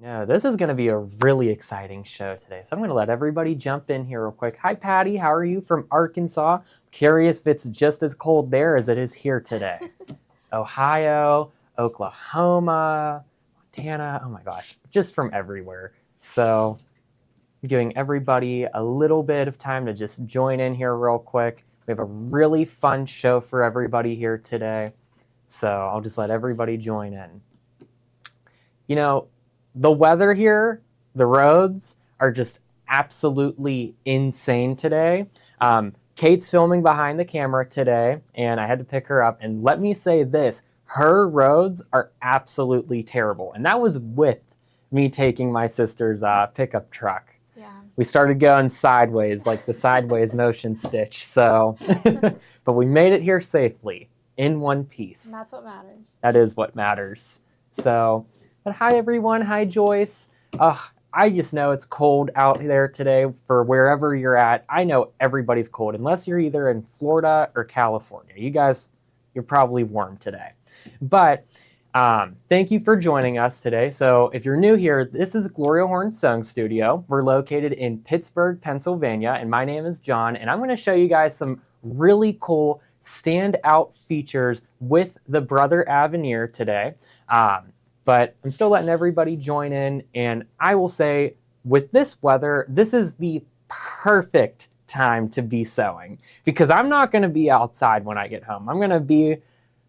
No, this is going to be a really exciting show today. So I'm going to let everybody jump in here real quick. Hi, Patty. How are you from Arkansas? Curious if it's just as cold there as it is here today. Ohio, Oklahoma, Montana. Oh my gosh, just from everywhere. So I'm giving everybody a little bit of time to just join in here real quick. We have a really fun show for everybody here today. So I'll just let everybody join in. You know, the weather here, the roads are just absolutely insane today. Kate's filming behind the camera today, and I had to pick her up. And let me say this, her roads are absolutely terrible. And that was with me taking my sister's pickup truck. Yeah. We started going sideways, like the sideways motion stitch. So, but we made it here safely in one piece. And that's what matters. That is what matters. So, but hi everyone, hi Joyce. I just know it's cold out there today for wherever you're at. I know everybody's cold, unless you're either in Florida or California. You guys, you're probably warm today. But thank you for joining us today. So if you're new here, this is Gloria Horn Sewing Studio. We're located in Pittsburgh, Pennsylvania, and my name is John, and I'm going to show you guys some really cool standout features with the Brother Avenir today. But I'm still letting everybody join in, and I will say, with this weather, this is the perfect time to be sewing, because I'm not going to be outside when I get home. I'm going to be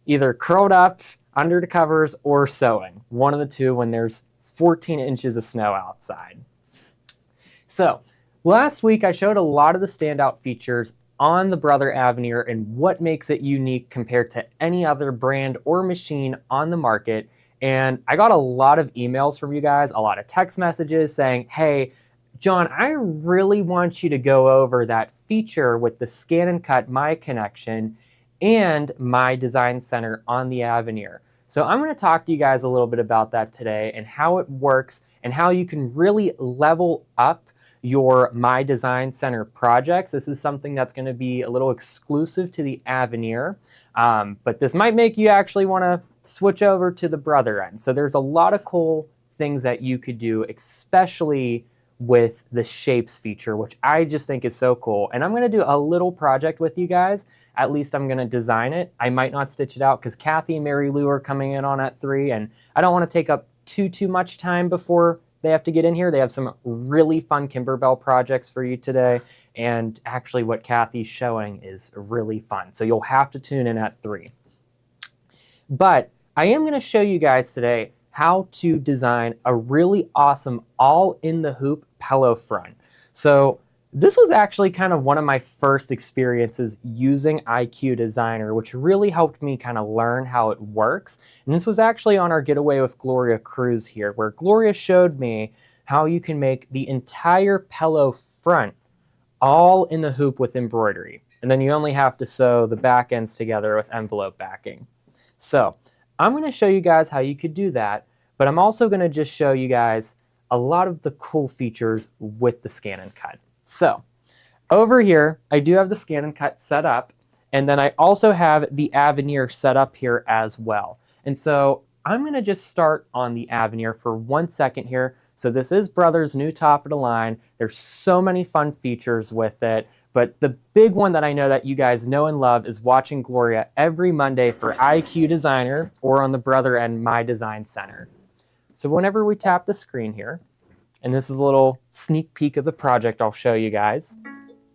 either curled up under the covers or sewing, one of the two, when there's 14 inches of snow outside. So last week I showed a lot of the standout features on the Brother Avenir and what makes it unique compared to any other brand or machine on the market. And I got a lot of emails from you guys, a lot of text messages saying, hey, John, I really want you to go over that feature with the Scan and Cut My Connection and My Design Center on the Avenir. So I'm going to talk to you guys a little bit about that today and how it works and how you can really level up your My Design Center projects. This is something that's going to be a little exclusive to the Avenir, but this might make you actually want to switch over to the Brother end. So there's a lot of cool things that you could do, especially with the shapes feature, which I just think is so cool. And I'm going to do a little project with you guys. At least I'm going to design it. I might not stitch it out because Kathy and Mary Lou are coming in on at 3, and I don't want to take up too much time before they have to get in here. They have some really fun Kimberbell projects for you today, and actually what Kathy's showing is really fun. So you'll have to tune in at 3. But I am going to show you guys today how to design a really awesome all-in-the-hoop pillow front. So this was actually kind of one of my first experiences using IQ Designer, which really helped me kind of learn how it works. And this was actually on our Getaway with Gloria cruise here, where Gloria showed me how you can make the entire pillow front all in the hoop with embroidery. And then you only have to sew the back ends together with envelope backing. So I'm going to show you guys how you could do that, but I'm also going to just show you guys a lot of the cool features with the Scan and Cut. So over here, I do have the Scan and Cut set up, and then I also have the Avenir set up here as well. And so I'm going to just start on the Avenir for 1 second here. So this is Brother's new top of the line. There's so many fun features with it. But the big one that I know that you guys know and love is watching Gloria every Monday for IQ Designer, or on the Brother end, My Design Center. So whenever we tap the screen here, and this is a little sneak peek of the project I'll show you guys,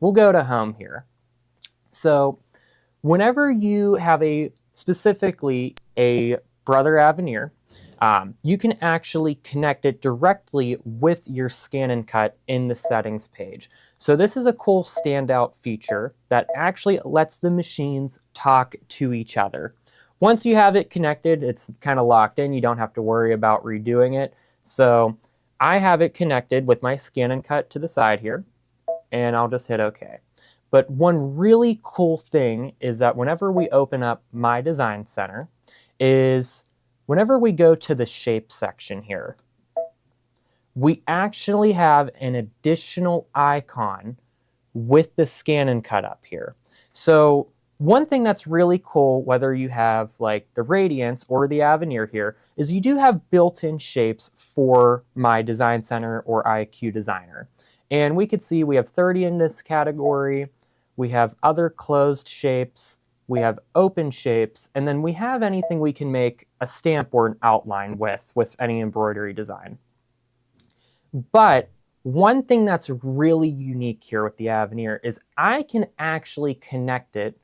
we'll go to home here. So whenever you have specifically a Brother Avenir, you can actually connect it directly with your Scan and Cut in the settings page. So this is a cool standout feature that actually lets the machines talk to each other. Once you have it connected, it's kind of locked in. You don't have to worry about redoing it. So I have it connected with my Scan and Cut to the side here, and I'll just hit OK. But one really cool thing is that whenever we open up My Design Center is whenever we go to the shape section here, we actually have an additional icon with the Scan and Cut up here. So One thing that's really cool, whether you have like the Radiance or the Avenir here, is you do have built-in shapes for My Design Center or IQ Designer. And we could see we have 30 in this category, we have other closed shapes, we have open shapes, and then we have anything we can make a stamp or an outline with any embroidery design. But one thing that's really unique here with the Avenir is I can actually connect it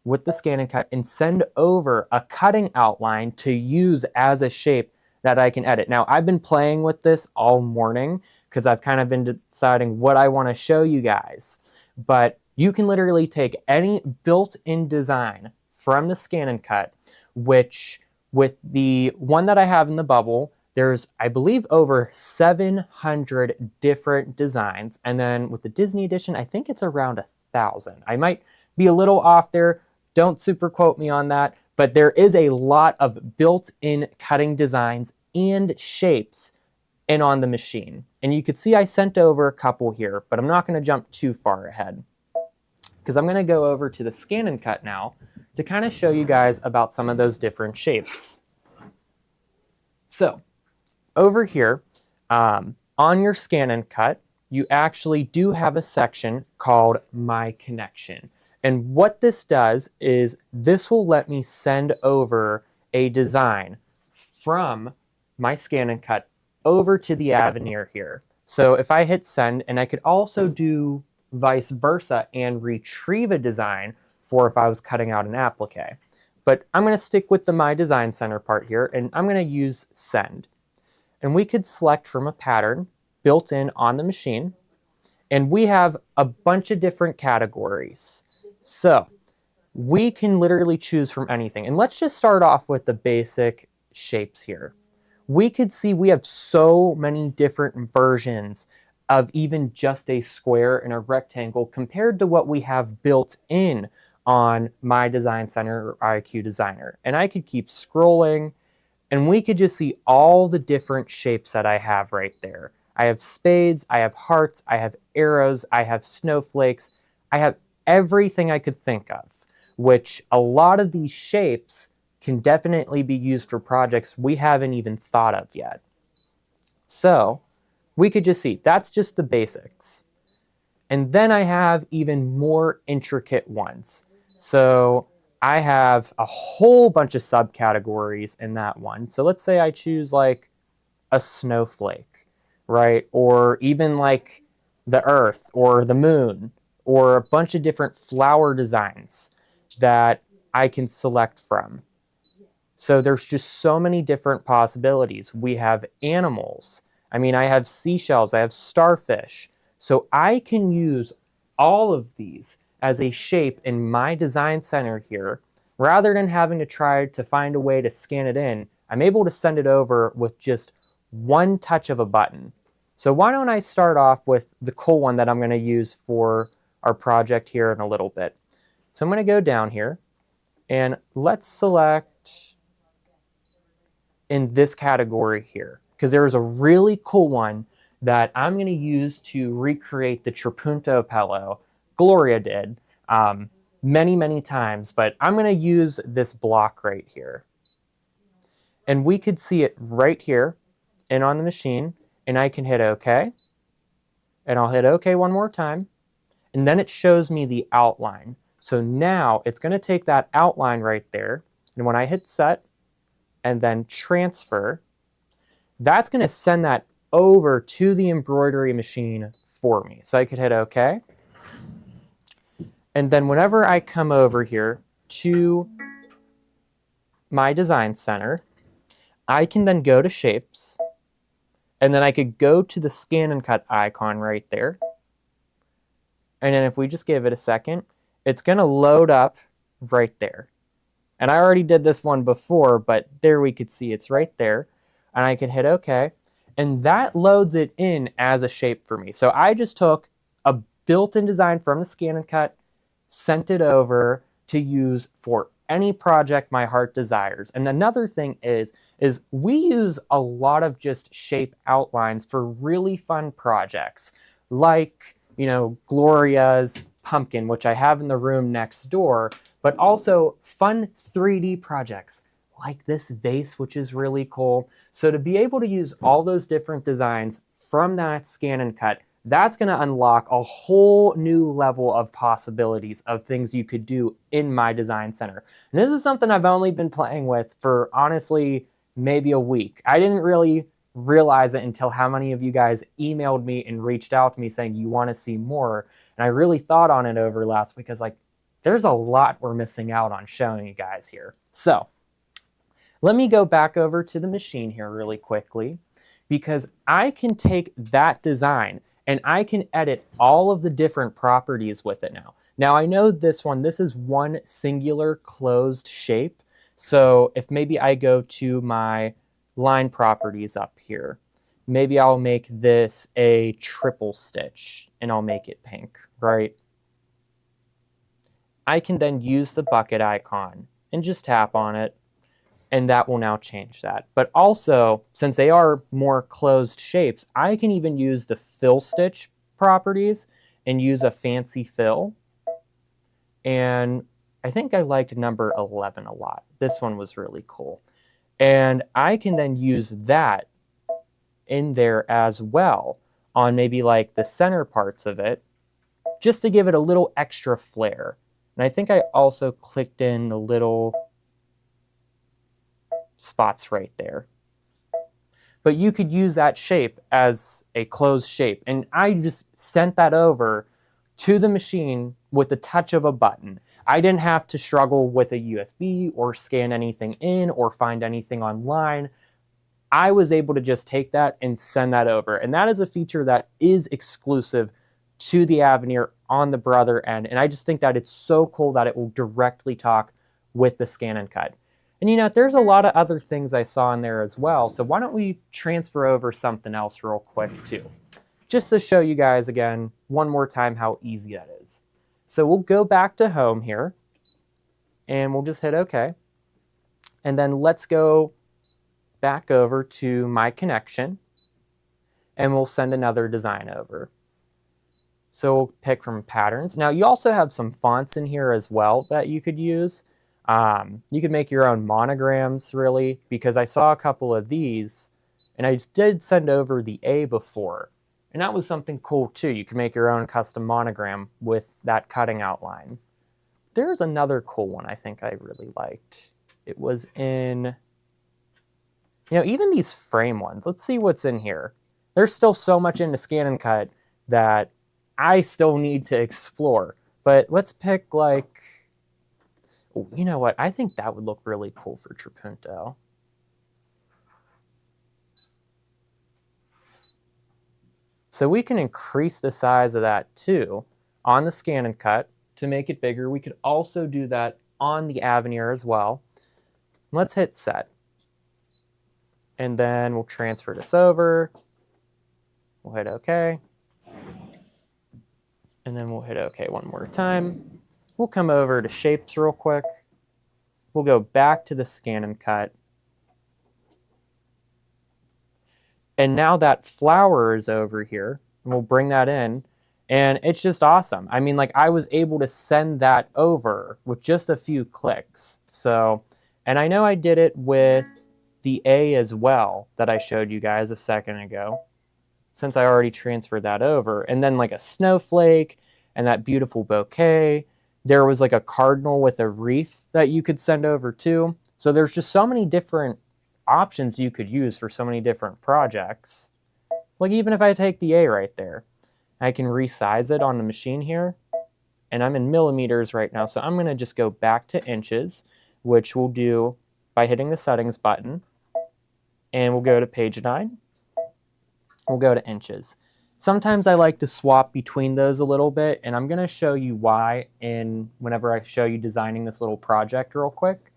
with the scan and cut and send over a cutting outline to use as a shape that I can edit. Now, I've been playing with this all morning because I've kind of been deciding what I want to show you guys. But you can literally take any built-in design from the scan and cut, which with the one that I have in the bubble, there's, I believe, over 700 different designs. And then with the Disney edition, I think it's around 1,000. I might be a little off there. Don't super quote me on that, but there is a lot of built-in cutting designs and shapes in on the machine. And you could see I sent over a couple here, but I'm not going to jump too far ahead because I'm going to go over to the scan and cut now to kind of show you guys about some of those different shapes. So over here on your scan and cut, you actually do have a section called My Connection. And what this does is this will let me send over a design from my scan and cut over to the Avenir here. So if I hit send, and I could also do vice versa and retrieve a design for if I was cutting out an applique. But I'm going to stick with the My Design Center part here, and I'm going to use send. And we could select from a pattern built in on the machine, and we have a bunch of different categories. So we can literally choose from anything. And let's just start off with the basic shapes here. We could see we have so many different versions of even just a square and a rectangle compared to what we have built in on My Design Center or IQ Designer. And I could keep scrolling and we could just see all the different shapes that I have right there. I have spades, I have hearts, I have arrows, I have snowflakes, I have everything I could think of, which a lot of these shapes can definitely be used for projects we haven't even thought of yet. So we could just see that's just the basics. And then I have even more intricate ones. So I have a whole bunch of subcategories in that one. So let's say I choose like a snowflake, right? Or even like the earth or the moon, or a bunch of different flower designs that I can select from. So there's just so many different possibilities. We have animals. I mean, I have seashells, I have starfish. So I can use all of these as a shape in My Design Center here. Rather than having to try to find a way to scan it in, I'm able to send it over with just one touch of a button. So why don't I start off with the cool one that I'm going to use for our project here in a little bit. So I'm going to go down here and let's select in this category here, because there is a really cool one that I'm going to use to recreate the Trapunto pillow Gloria did many times, but I'm going to use this block right here. And we could see it right here and on the machine, and I can hit OK, and I'll hit OK one more time. And then it shows me the outline. So now it's going to take that outline right there. And when I hit set and then transfer, that's going to send that over to the embroidery machine for me. So I could hit OK. And then whenever I come over here to My Design Center, I can then go to shapes. And then I could go to the scan and cut icon right there. And then if we just give it a second, it's going to load up right there. And I already did this one before, but there we could see it's right there. And I can hit OK. And that loads it in as a shape for me. So I just took a built-in design from the scan and cut, sent it over to use for any project my heart desires. And another thing is we use a lot of just shape outlines for really fun projects, like, you know, Gloria's pumpkin, which I have in the room next door, but also fun 3D projects like this vase, which is really cool. So to be able to use all those different designs from that scan and cut, that's going to unlock a whole new level of possibilities of things you could do in my design center. And this is something I've only been playing with for honestly maybe a week. I didn't really realize it until how many of you guys emailed me and reached out to me saying you want to see more. And I really thought on it over last week. I was like, there's a lot we're missing out on showing you guys here. So let me go back over to the machine here really quickly, because I can take that design and I can edit all of the different properties with it now. Now I know this one, this is one singular closed shape. So if maybe I go to my line properties up here, maybe I'll make this a triple stitch and I'll make it pink, right? I can then use the bucket icon and just tap on it, and that will now change that. But also, since they are more closed shapes, I can even use the fill stitch properties and use a fancy fill. And I think I liked number 11 a lot. This one was really cool. And I can then use that in there as well on maybe like the center parts of it, just to give it a little extra flair. And I think I also clicked in the little spots right there. But you could use that shape as a closed shape. And I just sent that over to the machine with the touch of a button. I didn't have to struggle with a USB or scan anything in or find anything online. I was able to just take that and send that over. And that is a feature that is exclusive to the Avenir on the Brother end. And I just think that it's so cool that it will directly talk with the scan and cut. And you know, there's a lot of other things I saw in there as well. So why don't we transfer over something else real quick too, just to show you guys again, one more time how easy that is. So we'll go back to home here and we'll just hit OK. And then let's go back over to my connection and we'll send another design over. So we'll pick from patterns. Now you also have some fonts in here as well that you could use. You could make your own monograms really, because I saw a couple of these and I did send over the A before. And that was something cool too. You can make your own custom monogram with that cutting outline. There's another cool one I think I really liked. It was in, you know, even these frame ones. Let's see what's in here. There's still so much into scan and cut that I still need to explore. But let's pick like, you know what? I think that would look really cool for Trapunto. So we can increase the size of that too on the scan and cut to make it bigger. We could also do that on the Avenir as well. Let's hit set. And then we'll transfer this over. We'll hit OK. And then we'll hit OK one more time. We'll come over to shapes real quick. We'll go back to the scan and cut. And now that flower is over here, and we'll bring that in, and it's just awesome. I mean, like I was able to send that over with just a few clicks. So, and I know I did it with the A as well that I showed you guys a second ago, since I already transferred that over. And then like a snowflake and that beautiful bouquet. There was like a cardinal with a wreath that you could send over too. So there's just so many different options you could use for so many different projects. Like even if I take the A right there, I can resize it on the machine here. And I'm in millimeters right now, so I'm going to just go back to inches, which we'll do by hitting the settings button. And we'll go to page 9. We'll go to inches. Sometimes I like to swap between those a little bit, and I'm going to show you why whenever I show you designing this little project real quick.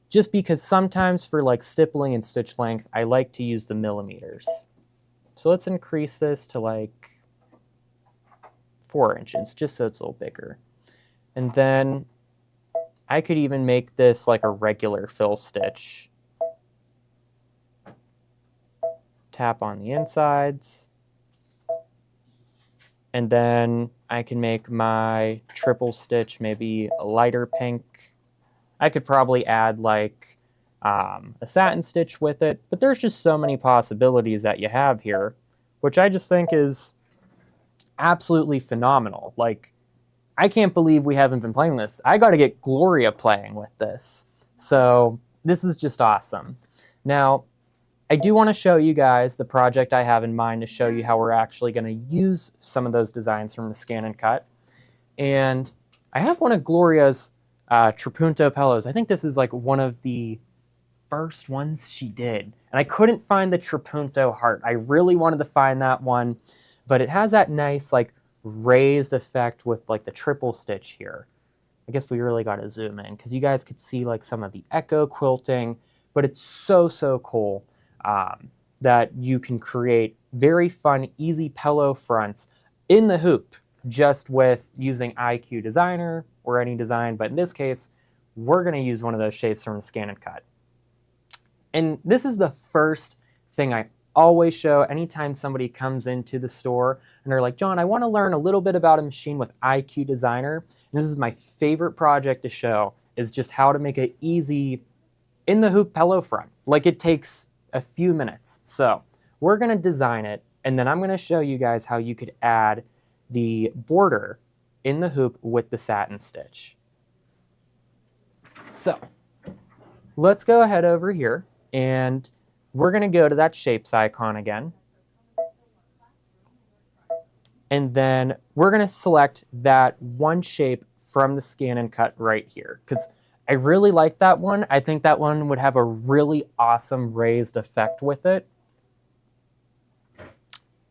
Just because sometimes for like stippling and stitch length, I like to use the millimeters. So let's increase this to like 4 inches, just so it's a little bigger. And then I could even make this like a regular fill stitch. Tap on the insides. And then I can make my triple stitch maybe a lighter pink. I could probably add like a satin stitch with it, but there's just so many possibilities that you have here, which I just think is absolutely phenomenal. Like, I can't believe we haven't been playing this. I got to get Gloria playing with this. So this is just awesome. Now, I do want to show you guys the project I have in mind to show you how we're actually going to use some of those designs from the Scan and Cut. And I have one of Gloria's Trapunto pillows. I think this is like one of the first ones she did. And I couldn't find the Trapunto heart. I really wanted to find that one, but it has that nice like raised effect with like the triple stitch here. I guess we really got to zoom in because you guys could see like some of the echo quilting, but it's so cool that you can create very fun, easy pillow fronts in the hoop just with using IQ Designer or any design. But in this case, we're going to use one of those shapes from the Scan and Cut. And this is the first thing I always show anytime somebody comes into the store and they're like, John, I want to learn a little bit about a machine with IQ Designer. And this is my favorite project to show, is just how to make an easy in the hoop pillow front. Like, it takes a few minutes. So we're going to design it, and then I'm going to show you guys how you could add the border in the hoop with the satin stitch. So let's go ahead over here, and we're going to go to that shapes icon again. And then we're going to select that one shape from the Scan and Cut right here, because I really like that one. I think that one would have a really awesome raised effect with it.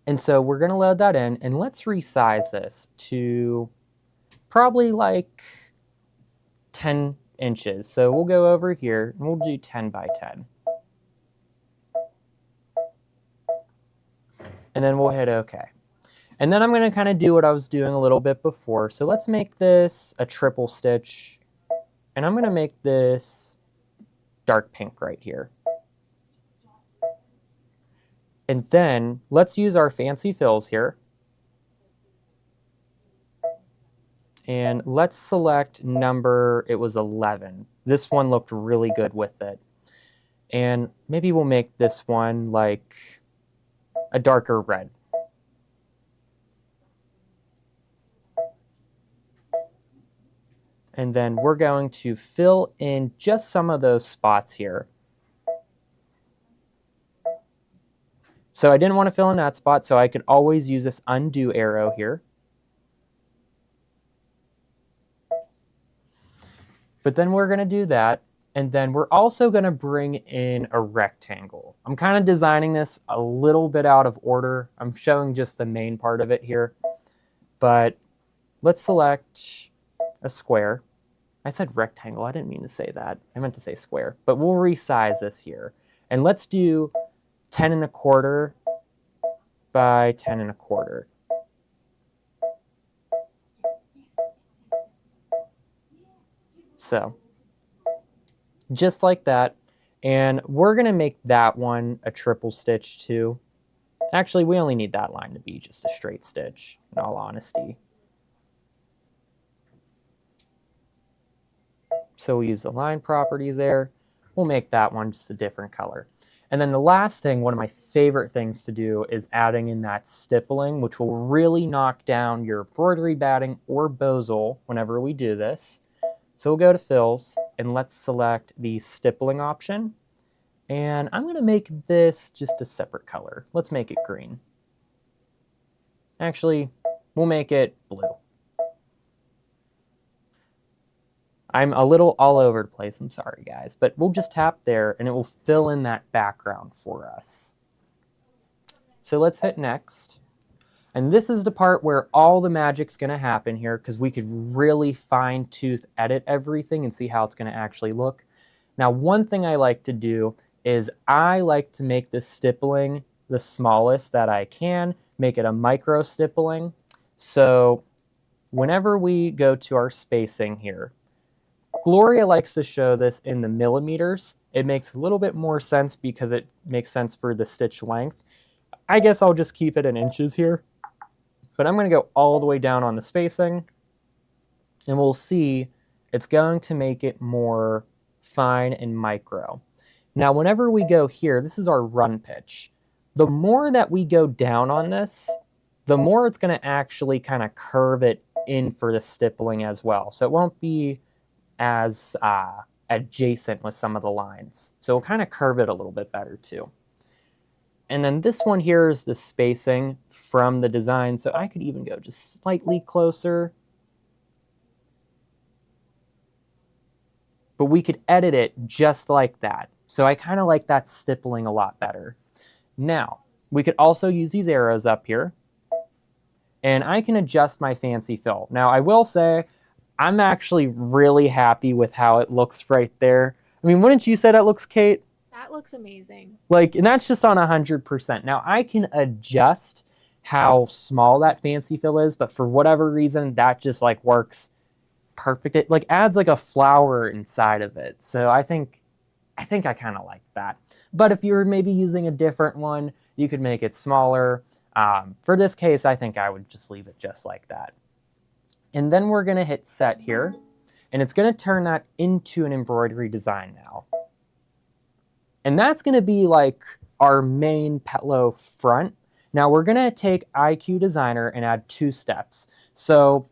And so we're going to load that in, and let's resize this to probably like 10 inches. So we'll go over here and we'll do 10 by 10. And then we'll hit OK. And then I'm going to kind of do what I was doing a little bit before. So let's make this a triple stitch. And I'm going to make this dark pink right here. And then let's use our fancy fills here. And let's select number, it was 11. This one looked really good with it. And maybe we'll make this one like a darker red. And then we're going to fill in just some of those spots here. So I didn't want to fill in that spot, so I could always use this undo arrow here. But then we're going to do that, and then we're also going to bring in a rectangle. I'm kind of designing this a little bit out of order. I'm showing just the main part of it here. But let's select a square. I said rectangle, I didn't mean to say that. I meant to say square. But we'll resize this here. And let's do 10 1/4 by 10 1/4. So just like that. And we're going to make that one a triple stitch too. Actually, we only need that line to be just a straight stitch, in all honesty. So we'll use the line properties there. We'll make that one just a different color. And then the last thing, one of my favorite things to do, is adding in that stippling, which will really knock down your embroidery batting or bozal whenever we do this. So we'll go to fills, and let's select the stippling option. And I'm going to make this just a separate color. Let's make it green. Actually, we'll make it blue. I'm a little all over the place, I'm sorry guys, but we'll just tap there and it will fill in that background for us. So let's hit next. And this is the part where all the magic's going to happen here, because we could really fine-tooth edit everything and see how it's going to actually look. Now, one thing I like to do is I like to make the stippling the smallest that I can, make it a micro stippling. So whenever we go to our spacing here, Gloria likes to show this in the millimeters. It makes a little bit more sense because it makes sense for the stitch length. I guess I'll just keep it in inches here. But I'm going to go all the way down on the spacing, and we'll see it's going to make it more fine and micro. Now, whenever we go here, this is our run pitch. The more that we go down on this, the more it's going to actually kind of curve it in for the stippling as well. So it won't be as adjacent with some of the lines. So it'll kind of curve it a little bit better too. And then this one here is the spacing from the design. So I could even go just slightly closer. But we could edit it just like that. So I kind of like that stippling a lot better. Now, we could also use these arrows up here. And I can adjust my fancy fill. Now, I will say, I'm actually really happy with how it looks right there. I mean, wouldn't you say that looks, Kate? That looks amazing. Like, and that's just on 100%. Now, I can adjust how small that fancy fill is, but for whatever reason, that just like works perfect. It like adds like a flower inside of it. So I think I kind of like that. But if you're maybe using a different one, you could make it smaller. For this case, I think I would just leave it just like that. And then we're going to hit set here, and it's going to turn that into an embroidery design now. And that's going to be like our main Petlo front. Now we're going to take IQ Designer and add 2 steps. So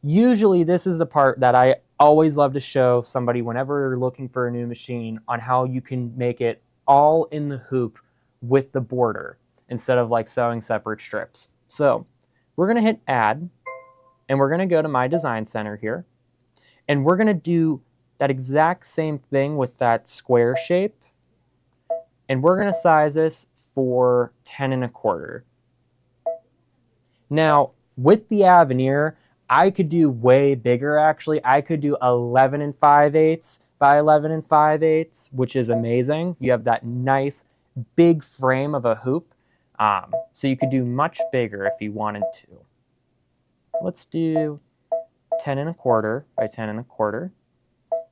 usually this is the part that I always love to show somebody whenever they're looking for a new machine on how you can make it all in the hoop with the border instead of like sewing separate strips. So we're going to hit add, and we're going to go to my design center here, and we're going to do that exact same thing with that square shape, and we're going to size this for 10 1/4. Now with the Avenir, I could do way bigger actually. I could do 11 5/8 by 11 5/8, which is amazing. You have that nice big frame of a hoop. So you could do much bigger if you wanted to. Let's do 10 1/4 by 10 1/4.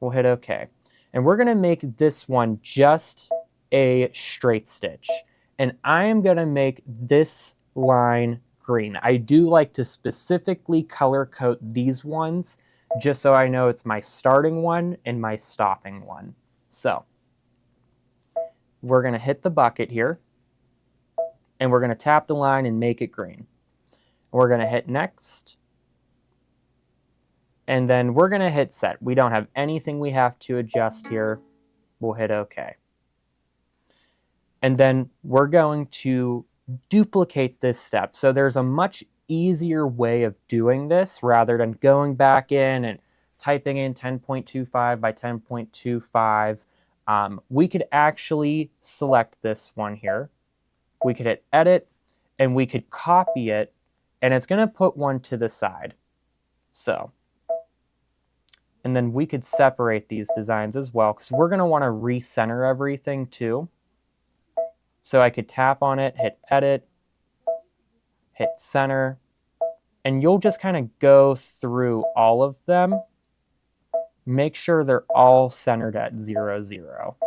We'll hit OK. And we're going to make this one just a straight stitch. And I am going to make this line green. I do like to specifically color code these ones just so I know it's my starting one and my stopping one. So we're going to hit the bucket here, and we're going to tap the line and make it green. We're going to hit next, and then we're going to hit set. We don't have anything we have to adjust here. We'll hit OK. And then we're going to duplicate this step. So there's a much easier way of doing this rather than going back in and typing in 10.25 by 10.25. We could actually select this one here. We could hit edit, and we could copy it, and it's going to put one to the side. So, and then we could separate these designs as well, because we're going to want to recenter everything too. So I could tap on it, hit edit, hit center, and you'll just kind of go through all of them. Make sure they're all centered at 0, 0.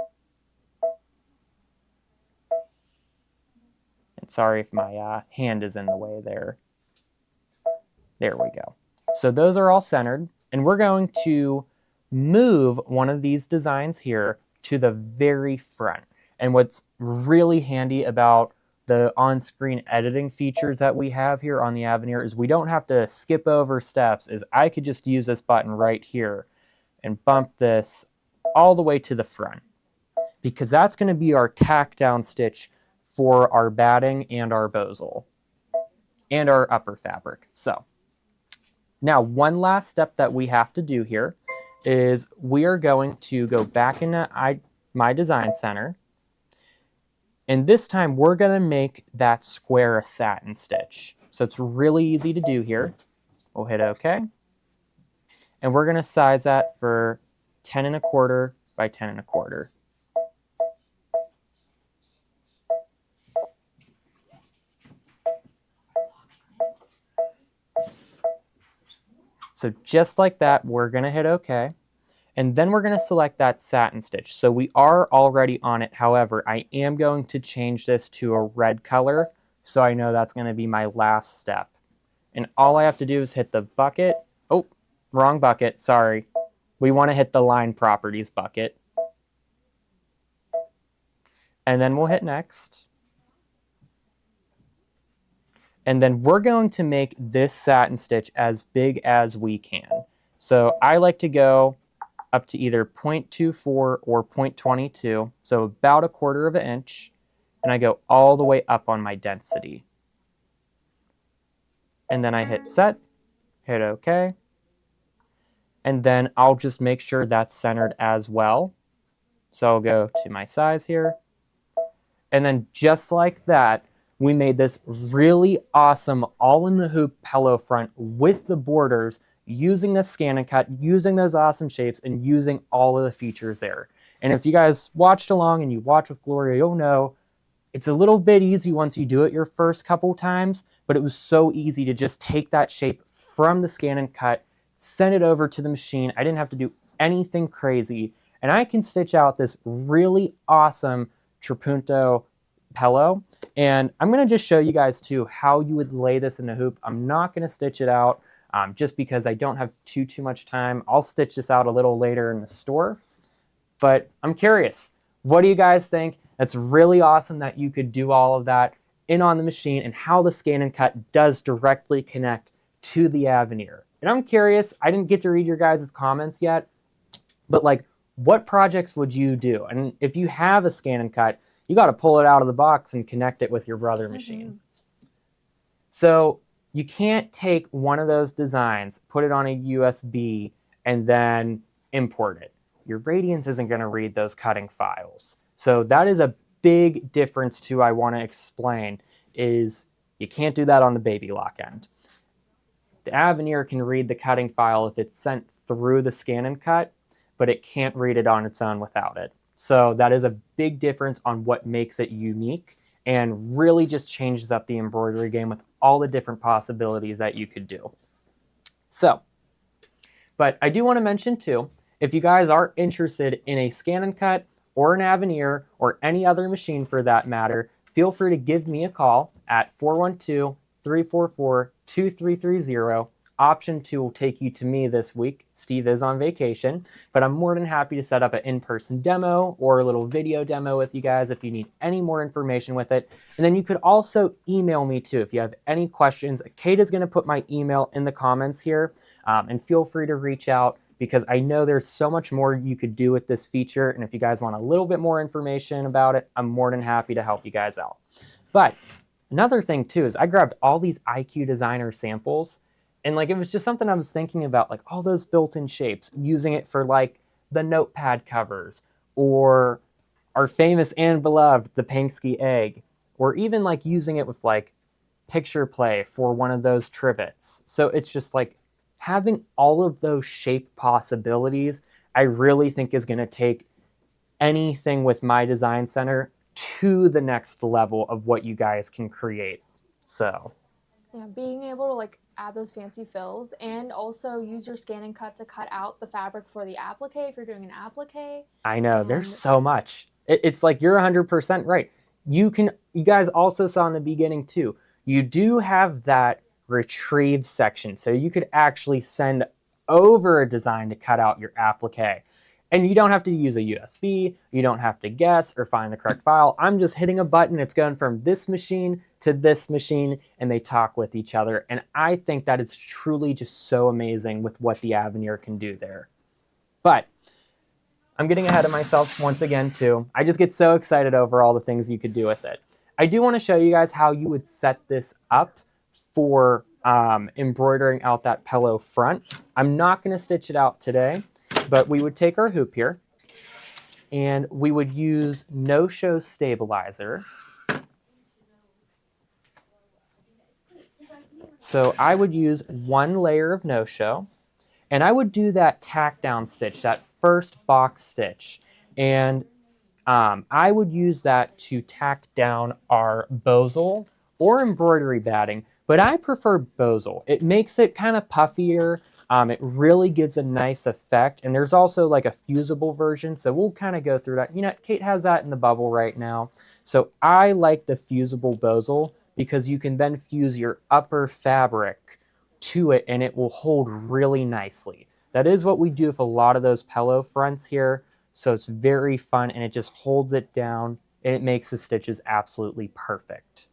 And sorry if my hand is in the way there. There we go. So those are all centered, and we're going to move one of these designs here to the very front. And what's really handy about the on-screen editing features that we have here on the Avenir is we don't have to skip over steps. Is I could just use this button right here and bump this all the way to the front, because that's going to be our tack down stitch for our batting and our bozal and our upper fabric. So now one last step that we have to do here is we are going to go back into my design center. And this time we're going to make that square a satin stitch. So it's really easy to do here. We'll hit OK. And we're going to size that for 10 1/4 by 10 1/4. So just like that, we're going to hit OK. And then we're going to select that satin stitch. So we are already on it. However, I am going to change this to a red color, so I know that's going to be my last step. And all I have to do is hit the bucket. Oh, wrong bucket, sorry. We want to hit the line properties bucket. And then we'll hit next. And then we're going to make this satin stitch as big as we can. So I like to go up to either 0.24 or 0.22, so about 1/4 of an inch, and I go all the way up on my density. And then I hit set, hit OK, and then I'll just make sure that's centered as well. So I'll go to my size here, and then just like that, we made this really awesome all in the hoop pillow front with the borders, using the scan and cut, using those awesome shapes, and using all of the features there. And if you guys watched along and you watch with Gloria, you'll know it's a little bit easy once you do it your first couple times, but it was so easy to just take that shape from the scan and cut, send it over to the machine. I didn't have to do anything crazy, and I can stitch out this really awesome trapunto pillow. And I'm going to just show you guys too how you would lay this in the hoop. I'm not going to stitch it out just because I don't have too much time. I'll stitch this out a little later in the store, but I'm curious, what do you guys think? That's really awesome that you could do all of that in on the machine, and how the scan and cut does directly connect to the Avenir. And I'm curious, I didn't get to read your guys' comments yet, but like, what projects would you do? And if you have a scan and cut, you got to pull it out of the box and connect it with your brother machine. So you can't take one of those designs, put it on a USB, and then import it. Your Radiance isn't going to read those cutting files. So that is a big difference too I want to explain, is you can't do that on the Baby Lock end. The Avenir can read the cutting file if it's sent through the scan and cut, but it can't read it on its own without it. So that is a big difference on what makes it unique, and really just changes up the embroidery game with all the different possibilities that you could do. So, but I do want to mention too, if you guys are interested in a scan and cut or an Avenir or any other machine for that matter, feel free to give me a call at 412-344-2330. Option 2 will take you to me this week. Steve is on vacation, but I'm more than happy to set up an in-person demo or a little video demo with you guys if you need any more information with it. And then you could also email me too if you have any questions. Kate is going to put my email in the comments here, and feel free to reach out, because I know there's so much more you could do with this feature. And if you guys want a little bit more information about it, I'm more than happy to help you guys out. But another thing too is I grabbed all these IQ Designer samples, and like, it was just something I was thinking about, like all those built-in shapes, using it for like the notepad covers, or our famous and beloved, the Pankski egg, or even like using it with like picture play for one of those trivets. So it's just like having all of those shape possibilities, I really think is going to take anything with my design center to the next level of what you guys can create. So yeah, being able to like add those fancy fills, and also use your scan and cut to cut out the fabric for the applique if you're doing an applique. I know, there's so much. It's like, you're 100% right. You guys also saw in the beginning too, you do have that retrieved section, so you could actually send over a design to cut out your applique. And you don't have to use a USB, you don't have to guess or find the correct file. I'm just hitting a button, it's going from this machine to this machine, and they talk with each other. And I think that it's truly just so amazing with what the Avenir can do there. But I'm getting ahead of myself once again too. I just get so excited over all the things you could do with it. I do want to show you guys how you would set this up for embroidering out that pillow front. I'm not going to stitch it out today, but we would take our hoop here, and we would use no-show stabilizer. So I would use one layer of no-show, and I would do that tack down stitch, that first box stitch. And I would use that to tack down our bozal or embroidery batting, but I prefer bozal. It makes it kind of puffier. It really gives a nice effect. And there's also like a fusible version, so we'll kind of go through that. You know, Kate has that in the bubble right now. So I like the fusible bozal, because you can then fuse your upper fabric to it and it will hold really nicely. That is what we do with a lot of those pillow fronts here. So it's very fun and it just holds it down and it makes the stitches absolutely perfect.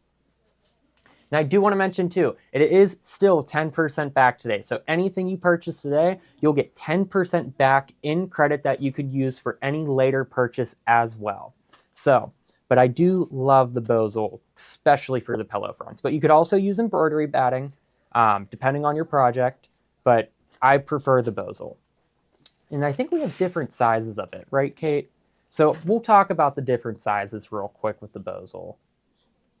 Now I do want to mention too, it is still 10% back today. So anything you purchase today, you'll get 10% back in credit that you could use for any later purchase as well. So, but I do love the Bozal, especially for the pillow fronts. But you could also use embroidery batting, depending on your project. But I prefer the Bozal. And I think we have different sizes of it, right, Kate? So we'll talk about the different sizes real quick with the Bozal.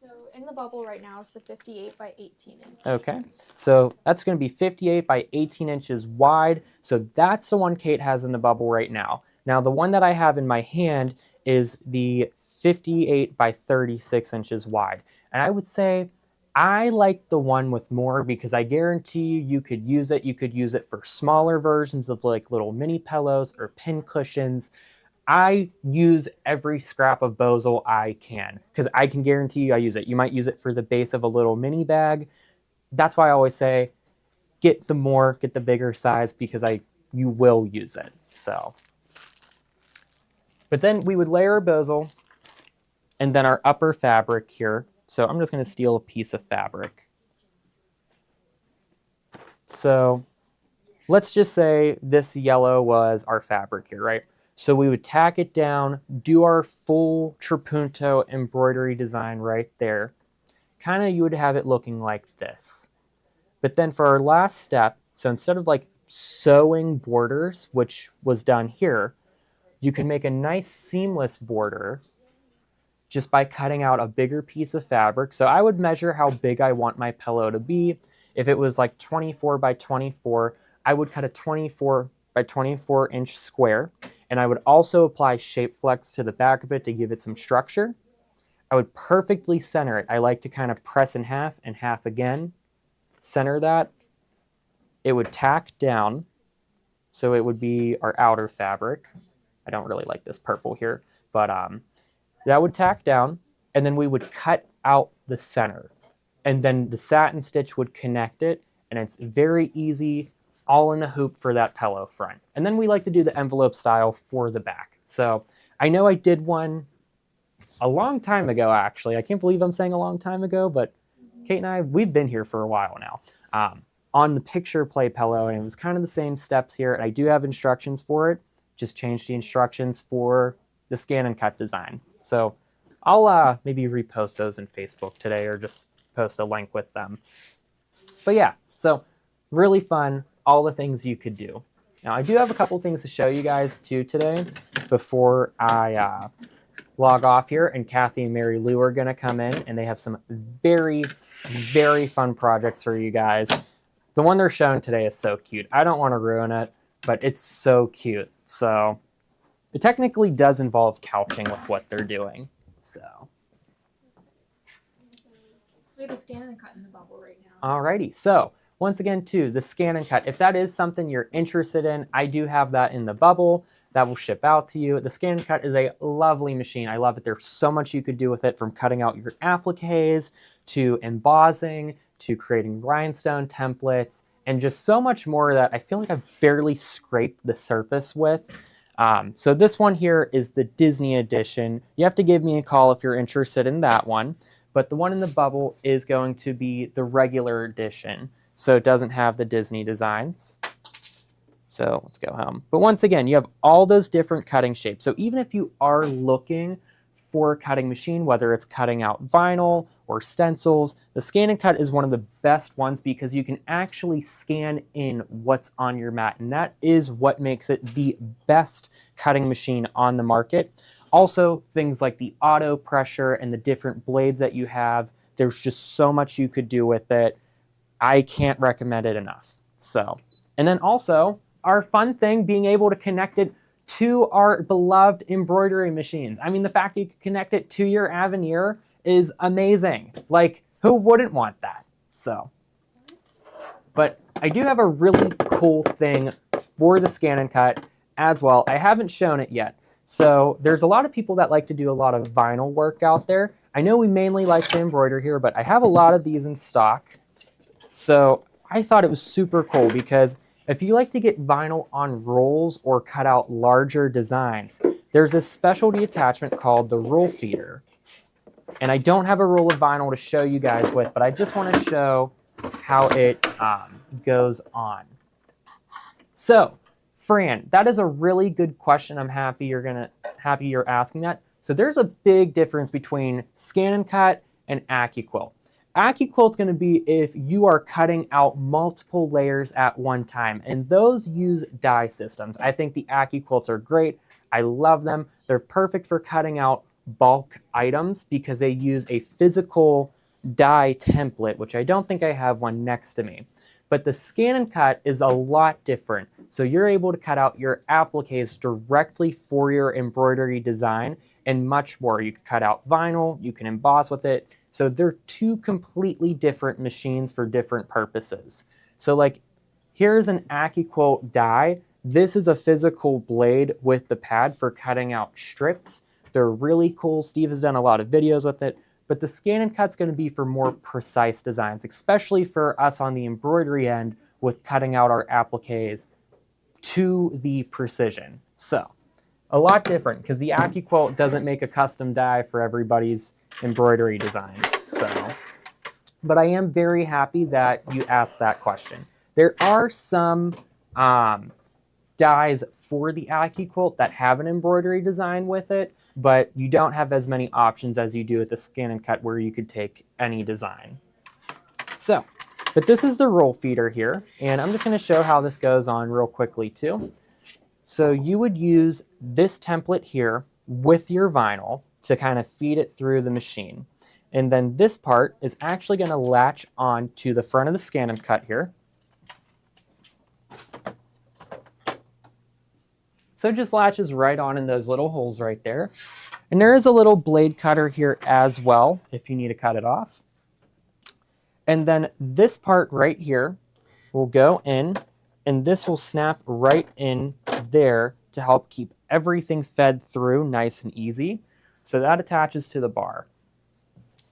So in the bubble right now is the 58 by 18 inch. Okay, so that's going to be 58 by 18 inches wide. So that's the one Kate has in the bubble right now. Now the one that I have in my hand is the 58 by 36 inches wide. And I would say I like the one with more because I guarantee you could use it. You could use it for smaller versions of like little mini pillows or pin cushions. I use every scrap of Bozal I can because I can guarantee you I use it. You might use it for the base of a little mini bag. That's why I always say get the bigger size because you will use it. So, but then we would layer our Bozal and then our upper fabric here. So I'm just going to steal a piece of fabric. So let's just say this yellow was our fabric here, right? So we would tack it down, do our full trapunto embroidery design right there. Kind of you would have it looking like this. But then for our last step, so instead of like sewing borders, which was done here, you can make a nice seamless border just by cutting out a bigger piece of fabric. So I would measure how big I want my pillow to be. If it was like 24 by 24, I would cut a 24 by 24 inch square. And I would also apply shape flex to the back of it to give it some structure. I would perfectly center it. I like to kind of press in half and half again. Center that. It would tack down. So it would be our outer fabric. I don't really like this purple here, but that would tack down, and then we would cut out the center. And then the satin stitch would connect it, and it's very easy, all in a hoop for that pillow front. And then we like to do the envelope style for the back. So I know I did one a long time ago, actually. I can't believe I'm saying a long time ago, but Kate and I, we've been here for a while now. On the picture play pillow, and it was kind of the same steps here. And I do have instructions for it. Just changed the instructions for the scan and cut design. So I'll maybe repost those in Facebook today or just post a link with them. But yeah, so really fun, all the things you could do. Now I do have a couple things to show you guys too today before I log off here, and Kathy and Mary Lou are gonna come in and they have some very, very fun projects for you guys. The one they're showing today is so cute. I don't wanna ruin it, but it's so cute. So it technically does involve couching with what they're doing. So We have a scan and cut in the bubble right now. alrighty, so once again too, the scan and cut, if that is something you're interested in, I do have that in the bubble that will ship out to you. The scan and cut is a lovely machine. I love it. There's so much you could do with it, from cutting out your appliques to embossing to creating rhinestone templates and just so much more that I feel like I've barely scraped the surface with. So this one here is the Disney edition. You have to give me a call if you're interested in that one. But the one in the bubble is going to be the regular edition. So it doesn't have the Disney designs. So let's go home. But once again, you have all those different cutting shapes. So even if you are looking for a cutting machine, whether it's cutting out vinyl or stencils, the scan and cut is one of the best ones because you can actually scan in what's on your mat. And that is what makes it the best cutting machine on the market. Also, things like the auto pressure and the different blades that you have, there's just so much you could do with it. I can't recommend it enough. So, and then also our fun thing, being able to connect it to our beloved embroidery machines. I mean, the fact that you can connect it to your Avenir is amazing. Like, who wouldn't want that? So, but I do have a really cool thing for the scan and cut as well. I haven't shown it yet. So there's a lot of people that like to do a lot of vinyl work out there. I know we mainly like to embroider here, but I have a lot of these in stock. So I thought it was super cool because if you like to get vinyl on rolls or cut out larger designs, there's this specialty attachment called the roll feeder. And I don't have a roll of vinyl to show you guys with, but I just want to show how it goes on. So, Fran, that is a really good question. I'm happy you're asking that. So there's a big difference between scan and cut and AccuQuilt. AccuQuilt's going to be if you are cutting out multiple layers at one time, and those use die systems. I think the AccuQuilts are great. I love them. They're perfect for cutting out bulk items because they use a physical die template, which I don't think I have one next to me. But the scan and cut is a lot different. So you're able to cut out your appliques directly for your embroidery design and much more. You can cut out vinyl, you can emboss with it. So they're two completely different machines for different purposes. So like, here's an AccuQuilt die. This is a physical blade with the pad for cutting out strips. They're really cool. Steve has done a lot of videos with it. But the scan and cut's going to be for more precise designs, especially for us on the embroidery end with cutting out our appliques to the precision. So a lot different because the AccuQuilt doesn't make a custom die for everybody's embroidery design. So, but I am very happy that you asked that question. There are some dies for the AccuQuilt that have an embroidery design with it, but you don't have as many options as you do with the scan and cut where you could take any design. So, but this is the roll feeder here, and I'm just going to show how this goes on real quickly too. So you would use this template here with your vinyl to kind of feed it through the machine. And then this part is actually going to latch on to the front of the scan and cut here. So it just latches right on in those little holes right there. And there is a little blade cutter here as well if you need to cut it off. And then this part right here will go in, and this will snap right in there to help keep everything fed through nice and easy. So that attaches to the bar.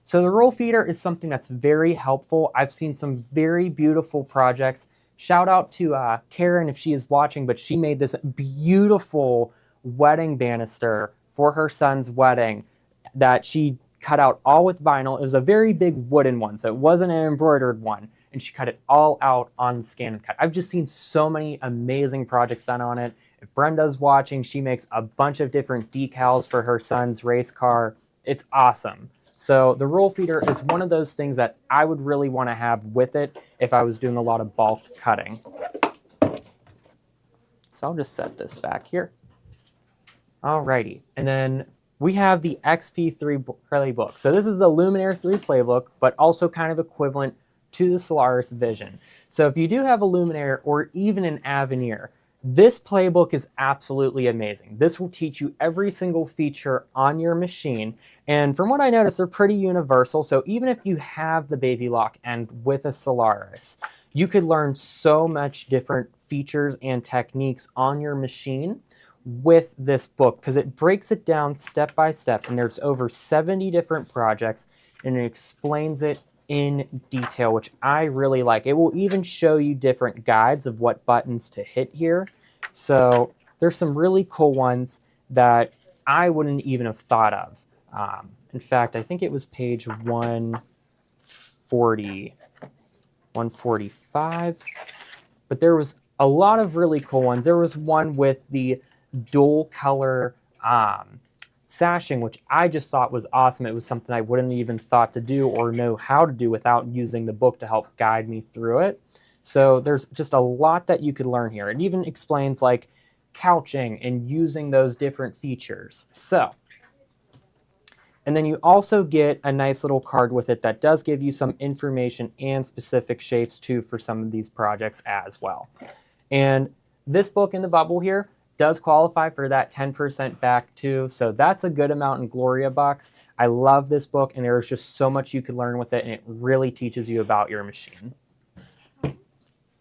So the roll feeder is something that's very helpful. I've seen some very beautiful projects. Shout out to Karen if she is watching, but she made this beautiful wedding banister for her son's wedding that she cut out all with vinyl. It was a very big wooden one, so it wasn't an embroidered one, and she cut it all out on the scan and cut. I've just seen so many amazing projects done on it. If Brenda's watching, she makes a bunch of different decals for her son's race car. It's awesome. So the roll feeder is one of those things that I would really want to have with it if I was doing a lot of bulk cutting. So I'll just set this back here. Alrighty, and then we have the XP3 playbook. So this is a Luminaire 3 playbook, but also kind of equivalent to the Solaris Vision. So if you do have a Luminaire or even an Avenir, this playbook is absolutely amazing. This will teach you every single feature on your machine. And from what I noticed, they're pretty universal. So even if you have the Baby Lock and with a Solaris, you could learn so much different features and techniques on your machine with this book because it breaks it down step by step. And there's over 70 different projects and it explains it in detail, which I really like. It will even show you different guides of what buttons to hit here. So there's some really cool ones that I wouldn't even have thought of. In fact, I think it was page 140, 145, but there was a lot of really cool ones. There was one with the dual color sashing, which I just thought was awesome. It was something I wouldn't even thought to do or know how to do without using the book to help guide me through it. So there's just a lot that you could learn here. It even explains like couching and using those different features. So, and then you also get a nice little card with it that does give you some information and specific shapes too for some of these projects as well. And this book in the bubble here does qualify for that 10% back too. So that's a good amount in Gloria bucks. I love this book and there's just so much you could learn with it and it really teaches you about your machine.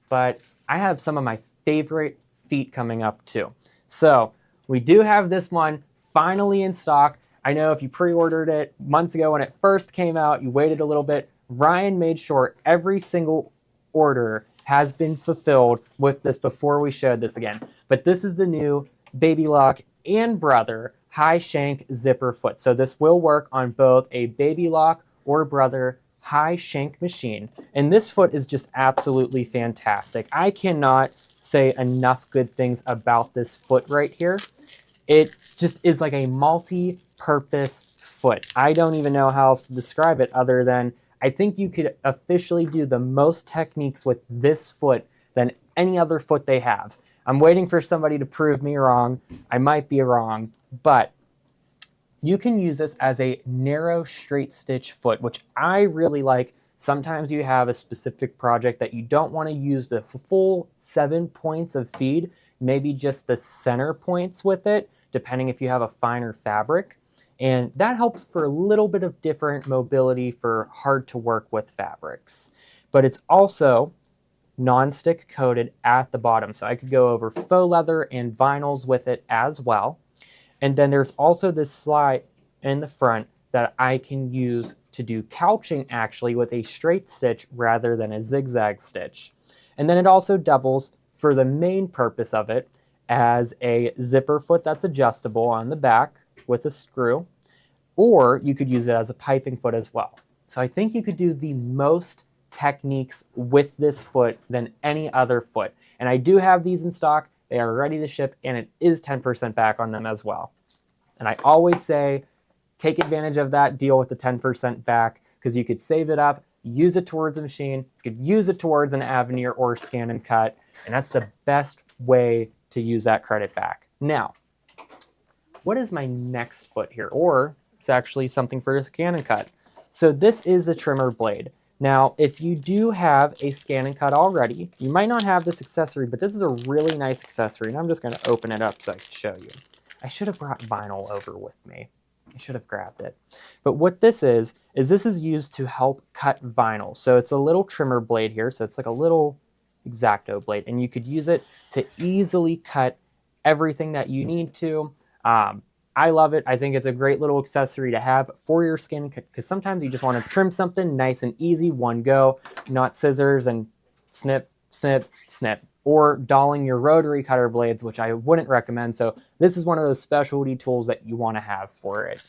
But I have some of my favorite feet coming up too. So we do have this one finally in stock. I know if you pre-ordered it months ago when it first came out, you waited a little bit. Ryan made sure every single order has been fulfilled with this before we showed this again. But this is the new Baby Lock and Brother high shank zipper foot. So this will work on both a Baby Lock or Brother high shank machine. And this foot is just absolutely fantastic. I cannot say enough good things about this foot right here. It just is like a multi-purpose foot. I don't even know how else to describe it other than I think you could officially do the most techniques with this foot than any other foot they have. I'm waiting for somebody to prove me wrong. I might be wrong, but you can use this as a narrow straight stitch foot, which I really like. Sometimes you have a specific project that you don't want to use the full 7 points of feed, maybe just the center points with it, depending if you have a finer fabric. And that helps for a little bit of different mobility for hard to work with fabrics. But it's also non-stick coated at the bottom. So I could go over faux leather and vinyls with it as well. And then there's also this slide in the front that I can use to do couching actually with a straight stitch rather than a zigzag stitch. And then it also doubles for the main purpose of it as a zipper foot that's adjustable on the back with a screw, or you could use it as a piping foot as well. So I think you could do the most techniques with this foot than any other foot. And I do have these in stock. They are ready to ship, and it is 10% back on them as well. And I always say, take advantage of that deal with the 10% back because you could save it up, use it towards a machine, you could use it towards an Avenir or scan and cut, and that's the best way to use that credit back. Now, what is my next foot here? Or it's actually something for a scan and cut. So this is a trimmer blade. Now, if you do have a scan and cut already, you might not have this accessory, but this is a really nice accessory, and I'm just going to open it up so I can show you. I should have brought vinyl over with me. I should have grabbed it. But what this is this is used to help cut vinyl. So it's a little trimmer blade here, so it's like a little X-Acto blade, and you could use it to easily cut everything that you need to. I love it. I think it's a great little accessory to have for your skin because sometimes you just want to trim something nice and easy, one go, not scissors and snip, snip, snip, or dolling your rotary cutter blades, which I wouldn't recommend. So this is one of those specialty tools that you want to have for it.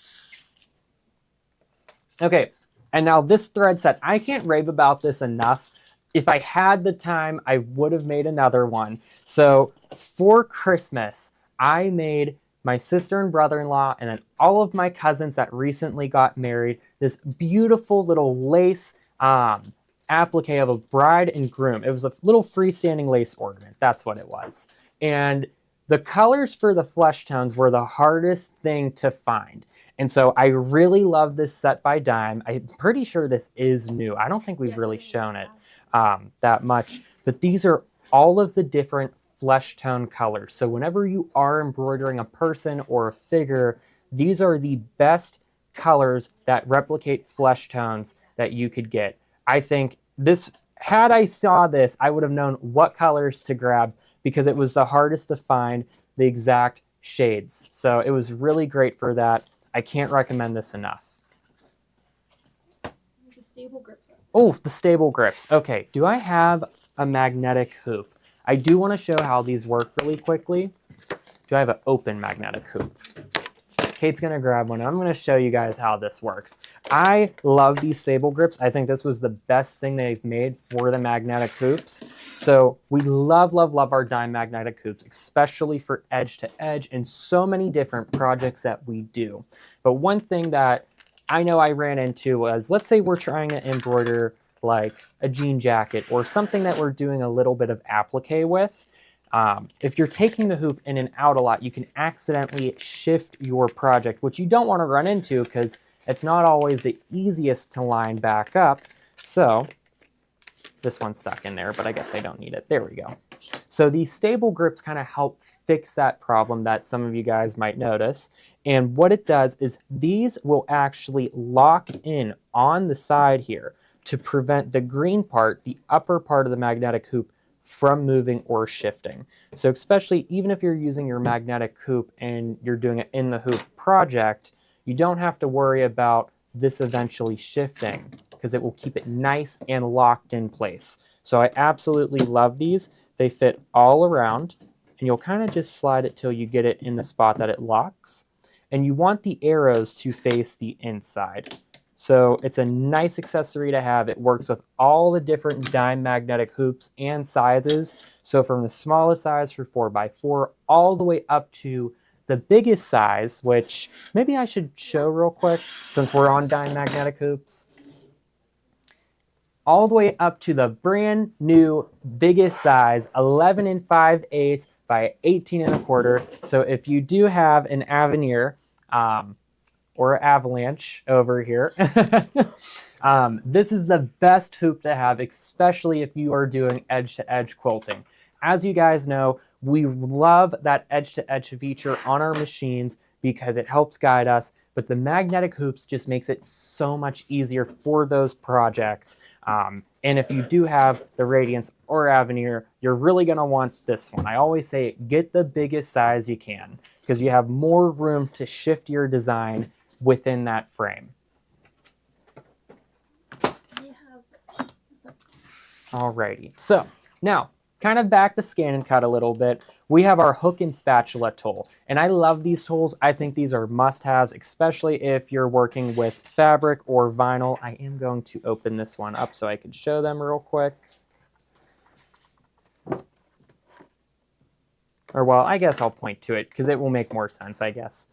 Okay, and now this thread set, I can't rave about this enough. If I had the time, I would have made another one. So for Christmas, I made my sister and brother-in-law, and then all of my cousins that recently got married, this beautiful little lace applique of a bride and groom. It was a little freestanding lace ornament. That's what it was. And the colors for the flesh tones were the hardest thing to find. And so I really love this set by Dime. I'm pretty sure this is new. I don't think we've really shown it that much. But these are all of the different flesh tone colors. So whenever you are embroidering a person or a figure, these are the best colors that replicate flesh tones that you could get. I think this, had I saw this, I would have known what colors to grab because it was the hardest to find the exact shades. So it was really great for that. I can't recommend this enough. The stable grips. Oh, the stable grips. Okay, do I have a magnetic hoop? I do want to show how these work really quickly. Do I have an open magnetic hoop? Kate's going to grab one. I'm going to show you guys how this works. I love these stable grips. I think this was the best thing they've made for the magnetic hoops. So we love, love, love our Dime magnetic hoops, especially for edge to edge and so many different projects that we do. But one thing that I know I ran into was, let's say we're trying to embroider like a jean jacket or something that we're doing a little bit of applique with. If you're taking the hoop in and out a lot, you can accidentally shift your project, which you don't want to run into because it's not always the easiest to line back up. So this one's stuck in there, but I guess I don't need it. There we go. So these stable grips kind of help fix that problem that some of you guys might notice. And what it does is these will actually lock in on the side here to prevent the green part, the upper part of the magnetic hoop, from moving or shifting. So especially even if you're using your magnetic hoop and you're doing it in the hoop project, you don't have to worry about this eventually shifting because it will keep it nice and locked in place. So I absolutely love these. They fit all around, and you'll kind of just slide it till you get it in the spot that it locks. And you want the arrows to face the inside. So it's a nice accessory to have. It works with all the different dime magnetic hoops and sizes. So from the smallest size for 4x4 all the way up to the biggest size, which maybe I should show real quick since we're on dime magnetic hoops. All the way up to the brand new biggest size, 11 5/8 by 18 1/4. So if you do have an Avenir or Avalanche over here, this is the best hoop to have, especially if you are doing edge-to-edge quilting. As you guys know, we love that edge-to-edge feature on our machines because it helps guide us, but the magnetic hoops just makes it so much easier for those projects. And if you do have the Radiance or Avenir, you're really gonna want this one. I always say get the biggest size you can because you have more room to shift your design within that frame. Alrighty, so now kind of back to scan and cut a little bit. We have our hook and spatula tool, and I love these tools. I think these are must-haves, especially if you're working with fabric or vinyl. I am going to open this one up so I can show them real quick. Or well, I guess I'll point to it because it will make more sense, I guess.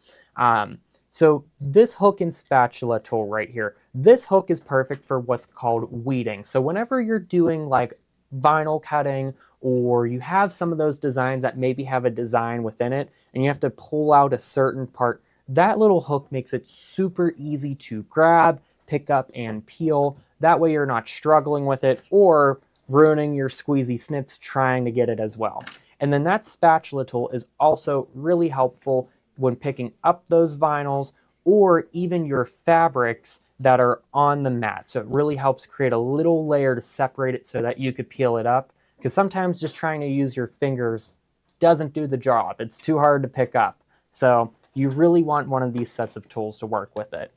So this hook and spatula tool right here, this hook is perfect for what's called weeding. So whenever you're doing like vinyl cutting, or you have some of those designs that maybe have a design within it and you have to pull out a certain part, that little hook makes it super easy to grab, pick up, and peel. That way you're not struggling with it or ruining your squeezy snips trying to get it as well. And then that spatula tool is also really helpful when picking up those vinyls or even your fabrics that are on the mat. So it really helps create a little layer to separate it so that you could peel it up. Because sometimes just trying to use your fingers doesn't do the job. It's too hard to pick up. So you really want one of these sets of tools to work with it.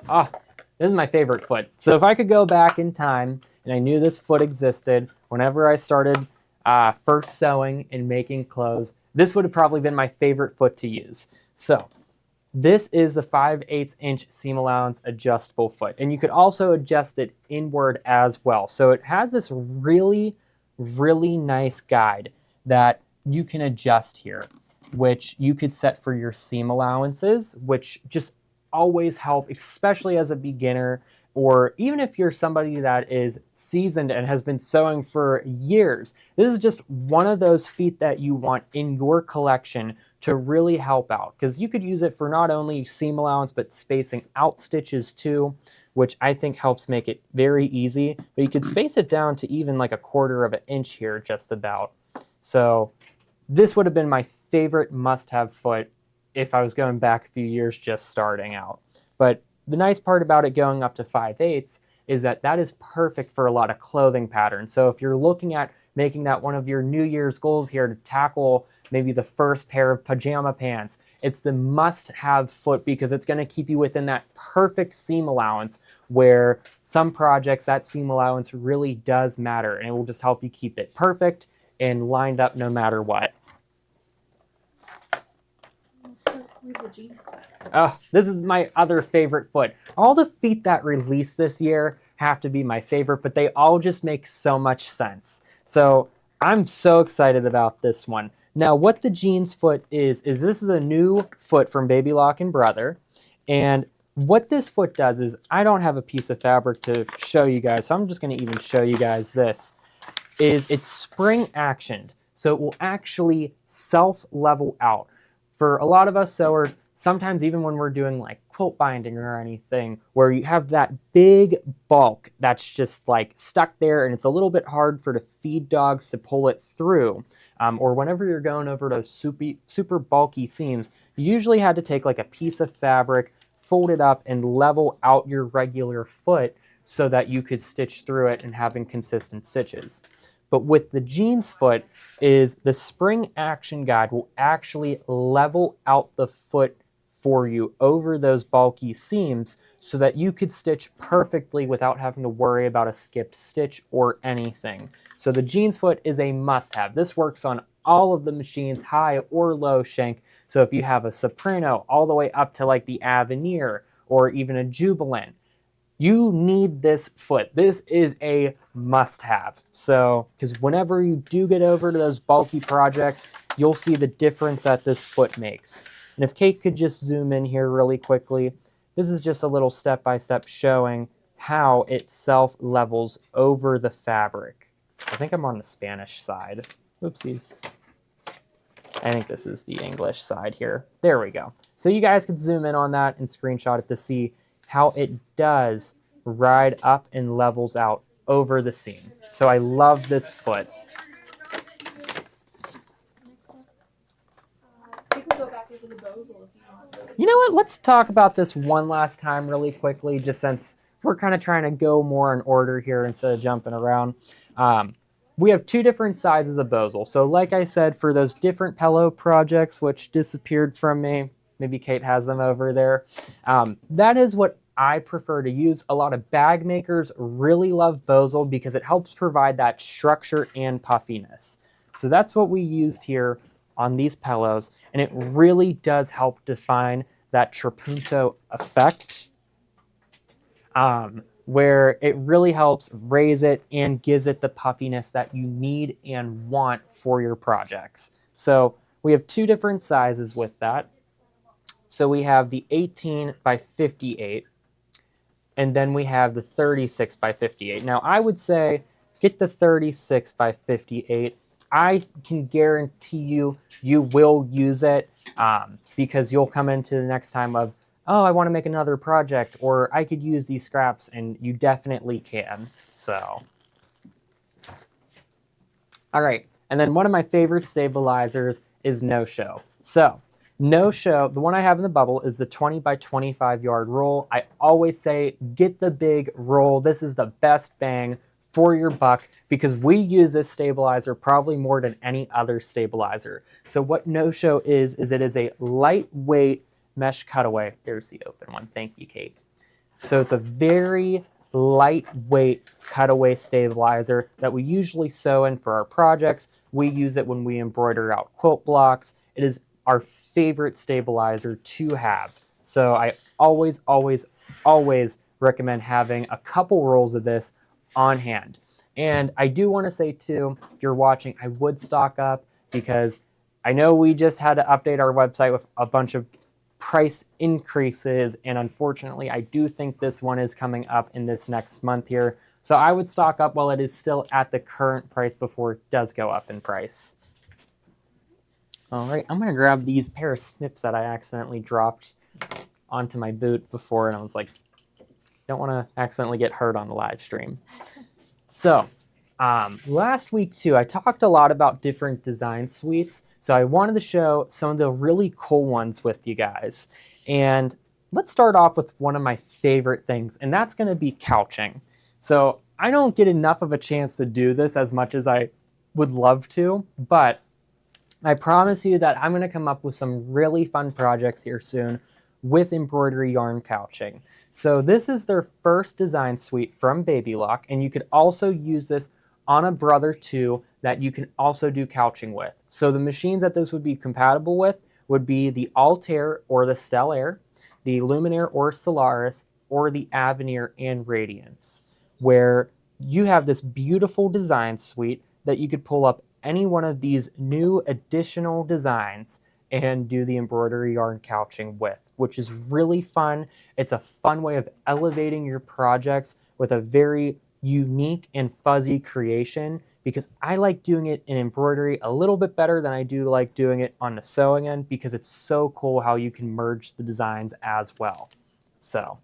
Ah, this is my favorite foot. So if I could go back in time and I knew this foot existed, whenever I started first sewing and making clothes, this would have probably been my favorite foot to use. So this is the 5/8 inch seam allowance adjustable foot, and you could also adjust it inward as well. So it has this really, really nice guide that you can adjust here, which you could set for your seam allowances, which just always help, especially as a beginner, or even if you're somebody that is seasoned and has been sewing for years. This is just one of those feet that you want in your collection to really help out, because you could use it for not only seam allowance, but spacing out stitches too, which I think helps make it very easy. But you could space it down to even like 1/4 of an inch here, just about. So this would have been my favorite must-have foot if I was going back a few years just starting out. But the nice part about it going up to 5/8 is that that is perfect for a lot of clothing patterns. So if you're looking at making that one of your New Year's goals here to tackle maybe the first pair of pajama pants, it's the must-have foot because it's going to keep you within that perfect seam allowance, where some projects that seam allowance really does matter, and it will just help you keep it perfect and lined up no matter what. Oh, this is my other favorite foot. All the feet that released this year have to be my favorite, but they all just make so much sense. So I'm so excited about this one. Now, what the jeans foot is this is a new foot from Baby Lock and Brother. And what this foot does is, I don't have a piece of fabric to show you guys, so I'm just going to even show you guys this, is it's spring actioned. So it will actually self-level out. For a lot of us sewers, sometimes even when we're doing like quilt binding or anything, where you have that big bulk that's just like stuck there and it's a little bit hard for the feed dogs to pull it through, or whenever you're going over those super bulky seams, you usually had to take like a piece of fabric, fold it up, and level out your regular foot so that you could stitch through it and having consistent stitches. But with the jeans foot is the spring action guide will actually level out the foot for you over those bulky seams so that you could stitch perfectly without having to worry about a skipped stitch or anything. So the jeans foot is a must-have. This works on all of the machines, high or low shank. So if you have a soprano all the way up to like the Avenir or even a Jubilant, you need this foot. This is a must-have. So, because whenever you do get over to those bulky projects, you'll see the difference that this foot makes. And if Kate could just zoom in here really quickly, this is just a little step-by-step showing how it self-levels over the fabric. I think I'm on the Spanish side. Oopsies. I think this is the English side here. There we go. So you guys could zoom in on that and screenshot it to see how it does ride up and levels out over the seam. So I love this foot. You can go back into the Bosel if you want. You know what? Let's talk about this one last time really quickly, just since we're kind of trying to go more in order here instead of jumping around. We have two different sizes of Bosel. So like I said, for those different pillow projects, which disappeared from me, maybe Kate has them over there, that is what I prefer to use. A lot of bag makers really love Bosel because it helps provide that structure and puffiness. So that's what we used here on these pillows, and it really does help define that trapunto effect, where it really helps raise it and gives it the puffiness that you need and want for your projects. So we have two different sizes with that. So we have the 18 by 58, and then we have the 36 by 58. Now I would say get the 36 by 58. I can guarantee you will use it because you'll come into the next time of, oh, I want to make another project, or I could use these scraps, and you definitely can. So, all right. And then one of my favorite stabilizers is no-show. So no-show, the one I have in the bubble is the 20 by 25 yard roll. I always say get the big roll. This is the best bang for your buck because we use this stabilizer probably more than any other stabilizer. So what no-show is it is a lightweight mesh cutaway. There's the open one. Thank you, Kate. So it's a very lightweight cutaway stabilizer that we usually sew in for our projects. We use it when we embroider out quilt blocks. It is our favorite stabilizer to have. So I always, always, always recommend having a couple rolls of this on hand. And I do want to say too, if you're watching, I would stock up because I know we just had to update our website with a bunch of price increases, and unfortunately I do think this one is coming up in this next month here. So I would stock up while it is still at the current price before it does go up in price. All right, I'm gonna grab these pair of snips that I accidentally dropped onto my boot before, and I was like, don't want to accidentally get hurt on the live stream. So last week too, I talked a lot about different design suites. So I wanted to show some of the really cool ones with you guys. And let's start off with one of my favorite things, and that's going to be couching. So I don't get enough of a chance to do this as much as I would love to, but I promise you that I'm going to come up with some really fun projects here soon with embroidery yarn couching. So this is their first design suite from Baby Lock, and you could also use this on a Brother 2 that you can also do couching with. So the machines that this would be compatible with would be the Altair or the Stellaire, the Luminaire or Solaris, or the Avenir and Radiance, where you have this beautiful design suite that you could pull up any one of these new additional designs and do the embroidery yarn couching with, which is really fun. It's a fun way of elevating your projects with a very unique and fuzzy creation, because I like doing it in embroidery a little bit better than I do like doing it on the sewing end, because it's so cool how you can merge the designs as well. So,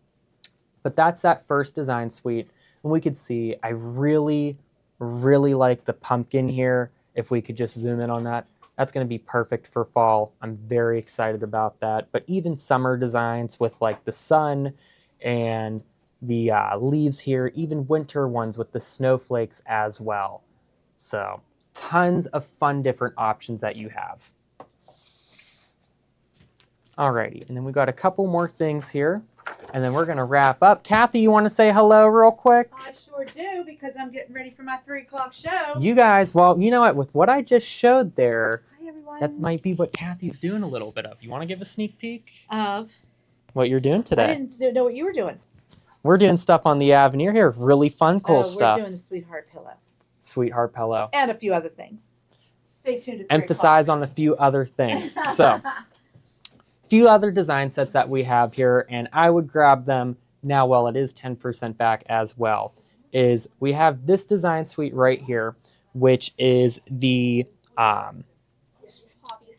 but that's that first design suite. And we could see, I really, really like the pumpkin here. If we could just zoom in on that, that's going to be perfect for fall. I'm very excited about that. But even summer designs with like the sun and the leaves here, even winter ones with the snowflakes as well. So tons of fun different options that you have. Alrighty, and then we got a couple more things here, and then we're gonna wrap up. Kathy, you want to say hello real quick? I sure do, because I'm getting ready for my 3 o'clock show. You guys, well, you know what? With what I just showed there, Hi, everyone. that might be what Kathy's doing a little bit of. You want to give a sneak peek? Of What you're doing I today? didn't know what you were doing. We're doing stuff on the Avenir here. Really fun, cool stuff. We're doing the Sweetheart Pillow. Sweetheart pillow. And a few other things. Stay tuned to 3 Emphasize on the few other things. So, few other design sets that we have here, and I would grab them now while it is 10% back as well, is we have this design suite right here, which is the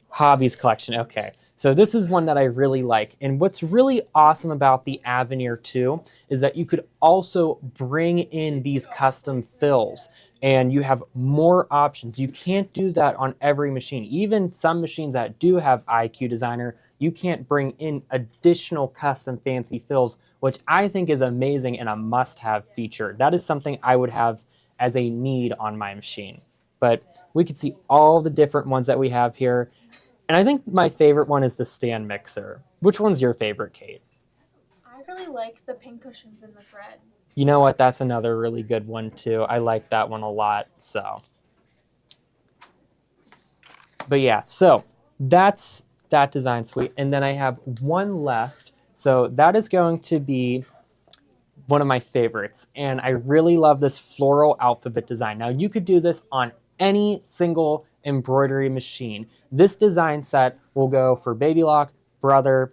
Hobbies collection. Okay. So this is one that I really like. And what's really awesome about the Avenir 2 is that you could also bring in these custom fills and you have more options. You can't do that on every machine. Even some machines that do have IQ Designer, you can't bring in additional custom fancy fills, which I think is amazing and a must-have feature. That is something I would have as a need on my machine. But we can see all the different ones that we have here. And I think my favorite one is the stand mixer. Which one's your favorite, Kate? I really like the pin cushions in the thread. You know what? That's another really good one too. I like that one a lot. So, but yeah, so that's that design suite. And then I have one left. So that is going to be one of my favorites. And I really love this floral alphabet design. Now you could do this on any single embroidery machine. This design set will go for Baby Lock, Brother.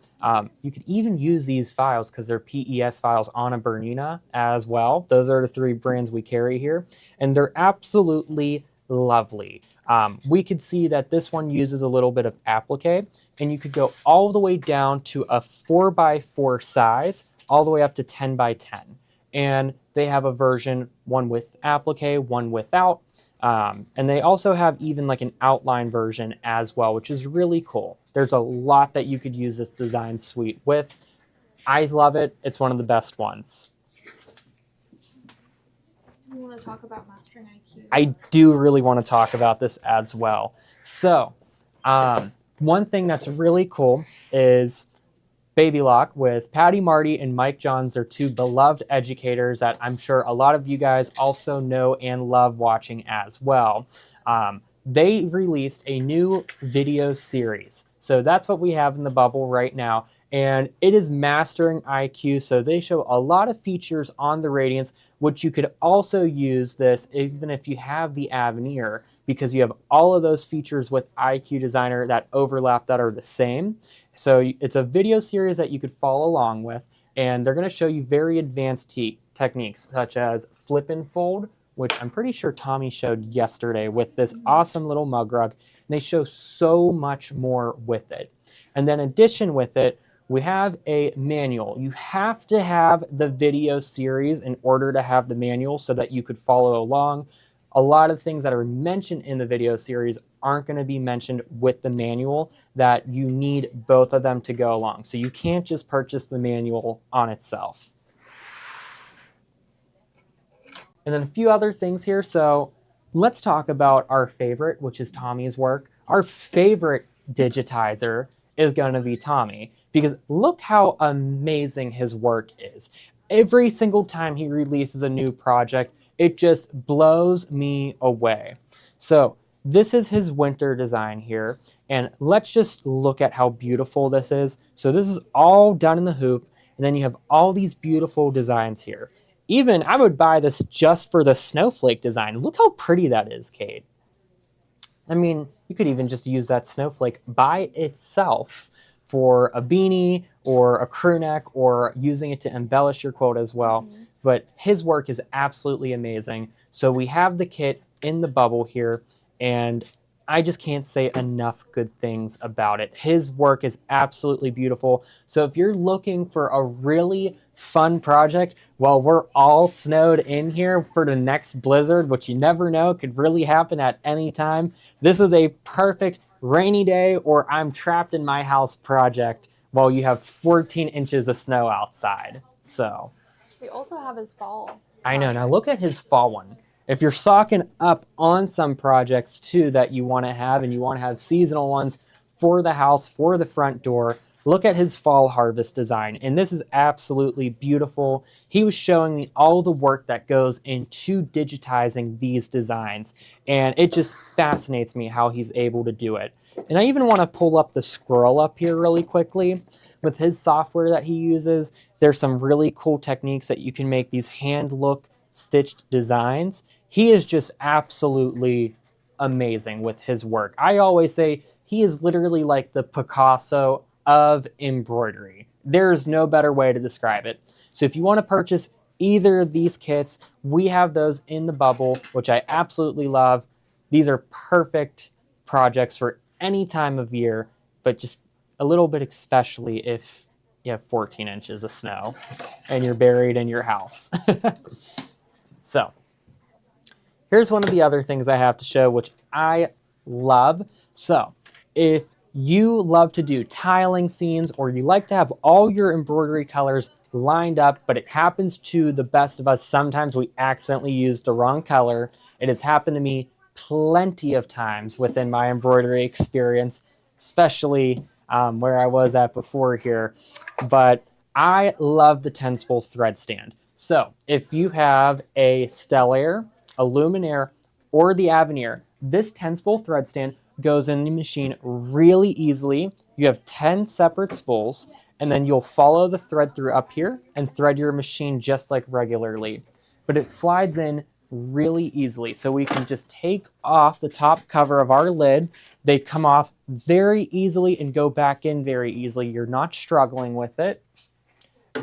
You could even use these files because they're PES files on a Bernina as well. Those are the 3 brands we carry here, and they're absolutely lovely. We could see that this one uses a little bit of applique, and you could go all the way down to a 4x4 size, all the way up to 10x10. And they have a version, one with applique, one without. And they also have even like an outline version as well, which is really cool. There's a lot that you could use this design suite with. I love it. It's one of the best ones. You want to talk about Mastering IQ? I do really want to talk about this as well. So, one thing that's really cool is Baby Lock with Patty Marty and Mike Johns. They're 2 beloved educators that I'm sure a lot of you guys also know and love watching as well. They released a new video series. So that's what we have in the bubble right now. And it is Mastering IQ. So they show a lot of features on the Radiance, which you could also use this even if you have the Avenir, because you have all of those features with IQ Designer that overlap that are the same. So it's a video series that you could follow along with, and they're going to show you very advanced techniques such as flip and fold, which I'm pretty sure Tommy showed yesterday with this awesome little mug rug. And they show so much more with it. And then in addition with it, we have a manual. You have to have the video series in order to have the manual so that you could follow along. A lot of things that are mentioned in the video series aren't going to be mentioned with the manual, that you need both of them to go along. So you can't just purchase the manual on itself. And then a few other things here. So let's talk about our favorite, which is Tommy's work. Our favorite digitizer is going to be Tommy, because look how amazing his work is. Every single time he releases a new project, it just blows me away. So this is his winter design here, and let's just look at how beautiful this is. So this is all done in the hoop, and then you have all these beautiful designs here. Even I would buy this just for the snowflake design. Look how pretty that is, Kate. I mean, you could even just use that snowflake by itself for a beanie or a crew neck, or using it to embellish your quote as well. Mm-hmm. But his work is absolutely amazing. So we have the kit in the bubble here, and I just can't say enough good things about it. His work is absolutely beautiful. So if you're looking for a really fun project while we're all snowed in here for the next blizzard, which you never know, could really happen at any time, this is a perfect rainy day or I'm trapped in my house project while you have 14 inches of snow outside. So we also have his fall. I know. Now look at his fall one. If you're stocking up on some projects too that you want to have, and you want to have seasonal ones for the house, for the front door, look at his fall harvest design, and this is absolutely beautiful. He was showing me all the work that goes into digitizing these designs, and it just fascinates me how he's able to do it. And I even want to pull up the scroll up here really quickly. With his software that he uses, there's some really cool techniques that you can make these hand look stitched designs. He is just absolutely amazing with his work. I always say he is literally like the Picasso of embroidery. There's no better way to describe it. So if you want to purchase either of these kits, we have those in the bubble, which I absolutely love. These are perfect projects for any time of year, but just a little bit especially if you have 14 inches of snow and you're buried in your house. So here's one of the other things I have to show, which I love. So if you love to do tiling scenes, or you like to have all your embroidery colors lined up, but it happens to the best of us, sometimes we accidentally use the wrong color. It has happened to me plenty of times within my embroidery experience, especially where I was at before here. But I love the 10-spool thread stand. So if you have a Stellaire, a Luminaire, or the Avenir, this 10-spool thread stand goes in the machine really easily. You have 10 separate spools, and then you'll follow the thread through up here and thread your machine just like regularly. But it slides in really easily. So we can just take off the top cover of our lid. They come off very easily and go back in very easily. You're not struggling with it.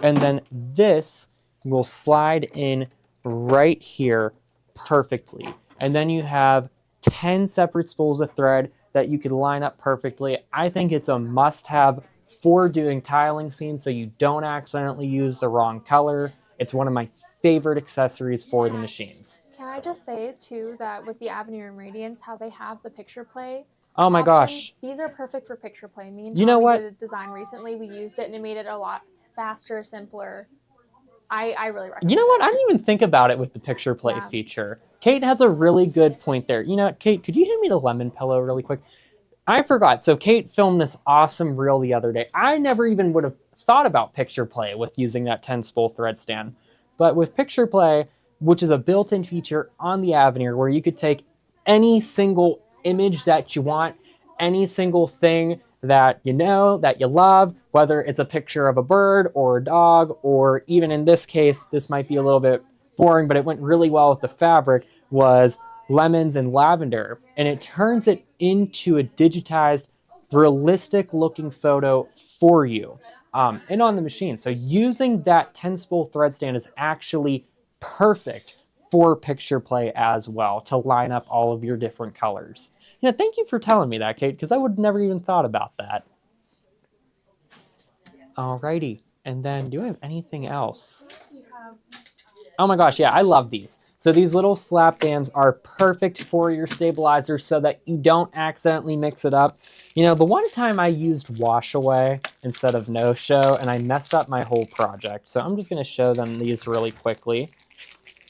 And then this will slide in right here perfectly. And then you have 10 separate spools of thread that you could line up perfectly. I think it's a must-have for doing tiling scenes so you don't accidentally use the wrong color. It's one of my favorite accessories for the machines. Can I just say too that with the Avenir and Radiance, how they have the picture play Oh my option, gosh. these are perfect for picture play. Me and You know Tommy what? did a design recently. We used it and it made it a lot faster, simpler. I really recommend You know what? it. I didn't even think about it with the picture play Yeah. feature. Kate has a really good point there. You know what, Kate, could you hand me the lemon pillow really quick? I forgot. So Kate filmed this awesome reel the other day. I never even would have thought about picture play with using that 10-spool thread stand. But with picture play, which is a built-in feature on the Avenir where you could take any single image that you want, any single thing that you know, that you love, whether it's a picture of a bird or a dog, or even in this case, this might be a little bit boring, but it went really well with the fabric, was lemons and lavender. And it turns it into a digitized, realistic looking photo for you and on the machine. So using that 10-spool thread stand is actually perfect for picture play as well, to line up all of your different colors. You know, thank you for telling me that, Kate, because I would never even thought about that. Alrighty, and then do I have anything else? Oh my gosh, yeah, I love these. So these little slap bands are perfect for your stabilizer so that you don't accidentally mix it up. You know, the one time I used wash away instead of no show, and I messed up my whole project. So I'm just gonna show them these really quickly.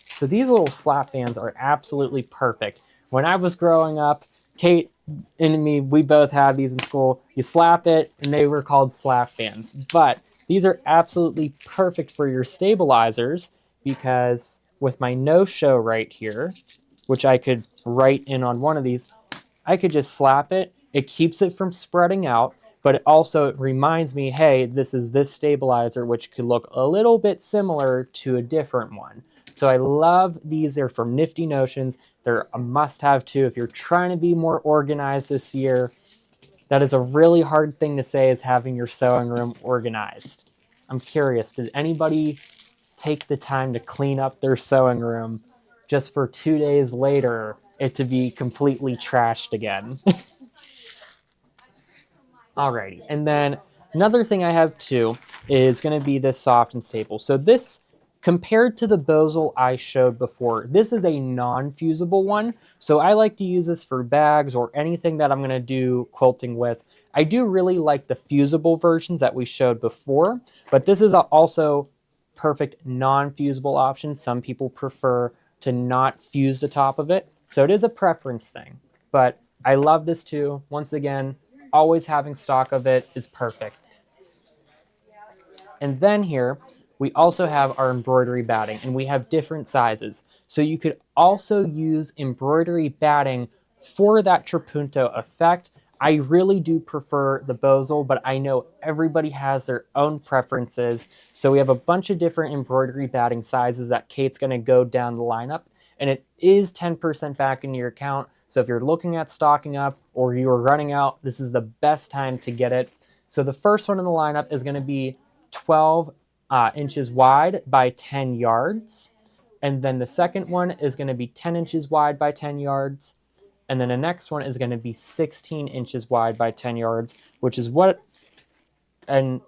So these little slap bands are absolutely perfect. When I was growing up, Kate and me, we both had these in school. You slap it, and they were called slap bands. But these are absolutely perfect for your stabilizers because with my no-show right here, which I could write in on one of these, I could just slap it. It keeps it from spreading out, but it also reminds me, hey, this is this stabilizer, which could look a little bit similar to a different one. So I love these. They're from Nifty Notions. They're a must-have too if you're trying to be more organized this year. That is a really hard thing to say, is having your sewing room organized. I'm curious, did anybody take the time to clean up their sewing room just for 2 days later it to be completely trashed again? Alrighty, and then another thing I have too is going to be this soft and stable. So this, compared to the Bosal I showed before, this is a non-fusible one. So I like to use this for bags or anything that I'm going to do quilting with. I do really like the fusible versions that we showed before, but this is also perfect non-fusible option. Some people prefer to not fuse the top of it. So it is a preference thing, but I love this too. Once again, always having stock of it is perfect. And then here, we also have our embroidery batting, and we have different sizes. So you could also use embroidery batting for that trapunto effect. I really do prefer the Bosal, but I know everybody has their own preferences. So we have a bunch of different embroidery batting sizes that Kate's going to go down the lineup, and it is 10% back into your account. So if you're looking at stocking up or you are running out, this is the best time to get it. So the first one in the lineup is going to be 12 inches wide by 10 yards. And then the second one is going to be 10 inches wide by 10 yards. And then the next one is going to be 16 inches wide by 10 yards, which is what, and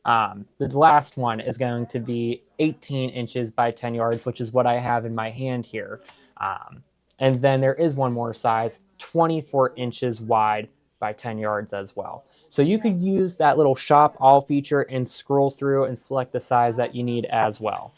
the last one is going to be 18 inches by 10 yards, which is what I have in my hand here. And then there is one more size, 24 inches wide by 10 yards as well. So you could use that little shop all feature and scroll through and select the size that you need as well.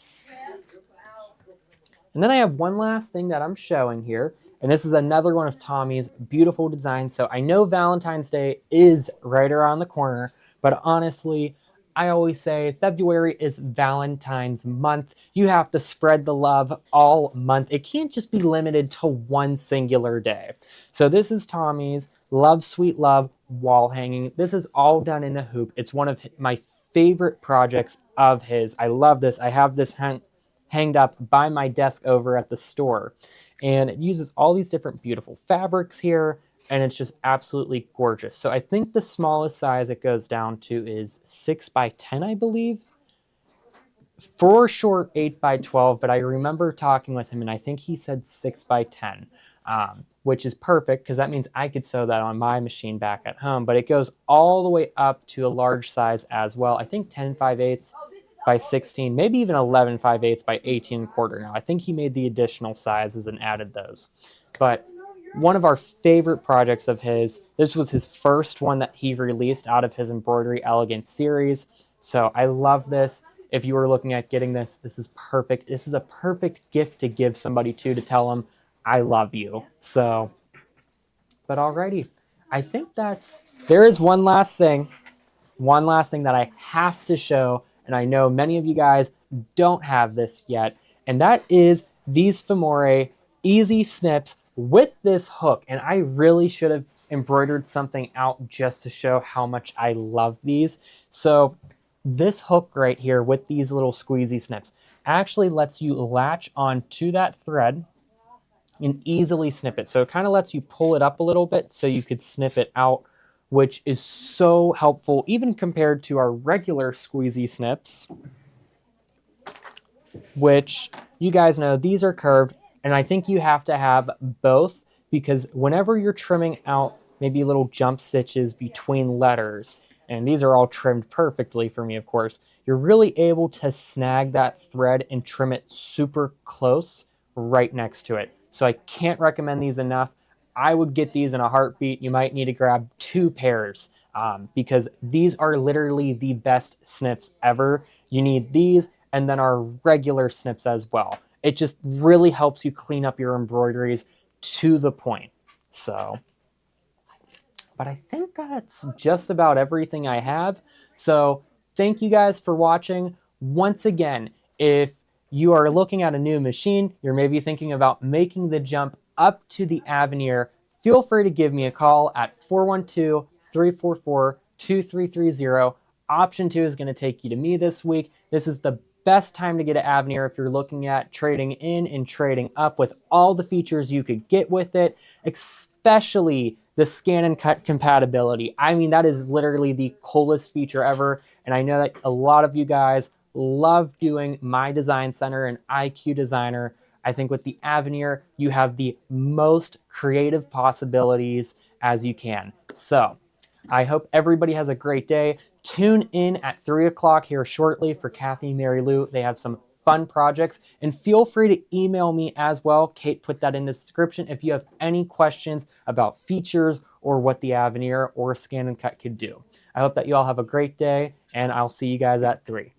And then I have one last thing that I'm showing here, and this is another one of Tommy's beautiful designs. So I know Valentine's Day is right around the corner, but honestly, I always say February is Valentine's month. You have to spread the love all month. It can't just be limited to one singular day. So this is Tommy's Love Sweet Love wall hanging. This is all done in a hoop. It's one of my favorite projects of his. I love this. I have this hanged up by my desk over at the store. And it uses all these different beautiful fabrics here, and it's just absolutely gorgeous. So I think the smallest size it goes down to is 6 by 10, I believe. For short, 8 by 12, but I remember talking with him, and I think he said 6 by 10, which is perfect because that means I could sew that on my machine back at home. But it goes all the way up to a large size as well. I think 10 5/8 by 16, maybe even 11 5/8 by 18 quarter. Now, I think he made the additional sizes and added those. But one of our favorite projects of his, this was his first one that he released out of his Embroidery Elegance series. So I love this. If you were looking at getting this, this is perfect. This is a perfect gift to give somebody to tell them, I love you. So, but alrighty. I think there is one last thing that I have to show, and I know many of you guys don't have this yet, and that is these Femore Easy Snips with this hook. And I really should have embroidered something out just to show how much I love these. So this hook right here with these little squeezy snips actually lets you latch onto that thread and easily snip it. So it kind of lets you pull it up a little bit so you could snip it out, which is so helpful even compared to our regular squeezy snips, which you guys know these are curved, and I think you have to have both because whenever you're trimming out maybe little jump stitches between letters, and these are all trimmed perfectly for me, of course, you're really able to snag that thread and trim it super close right next to it. So I can't recommend these enough. I would get these in a heartbeat. You might need to grab 2 pairs because these are literally the best snips ever. You need these and then our regular snips as well. It just really helps you clean up your embroideries to the point. So, but I think that's just about everything I have. So thank you guys for watching. Once again, if you are looking at a new machine, you're maybe thinking about making the jump up to the Avenir, feel free to give me a call at 412-344-2330. Option 2 is going to take you to me this week. This is the best time to get an Avenir if you're looking at trading in and trading up with all the features you could get with it, especially the scan and cut compatibility. I mean, that is literally the coolest feature ever, and I know that a lot of you guys love doing My Design Center and IQ Designer. I think with the Avenir, you have the most creative possibilities as you can. So I hope everybody has a great day. Tune in at 3 o'clock here shortly for Kathy and Mary Lou. They have some fun projects, and feel free to email me as well. Kate put that in the description if you have any questions about features or what the Avenir or Scan and Cut could do. I hope that you all have a great day, and I'll see you guys at 3.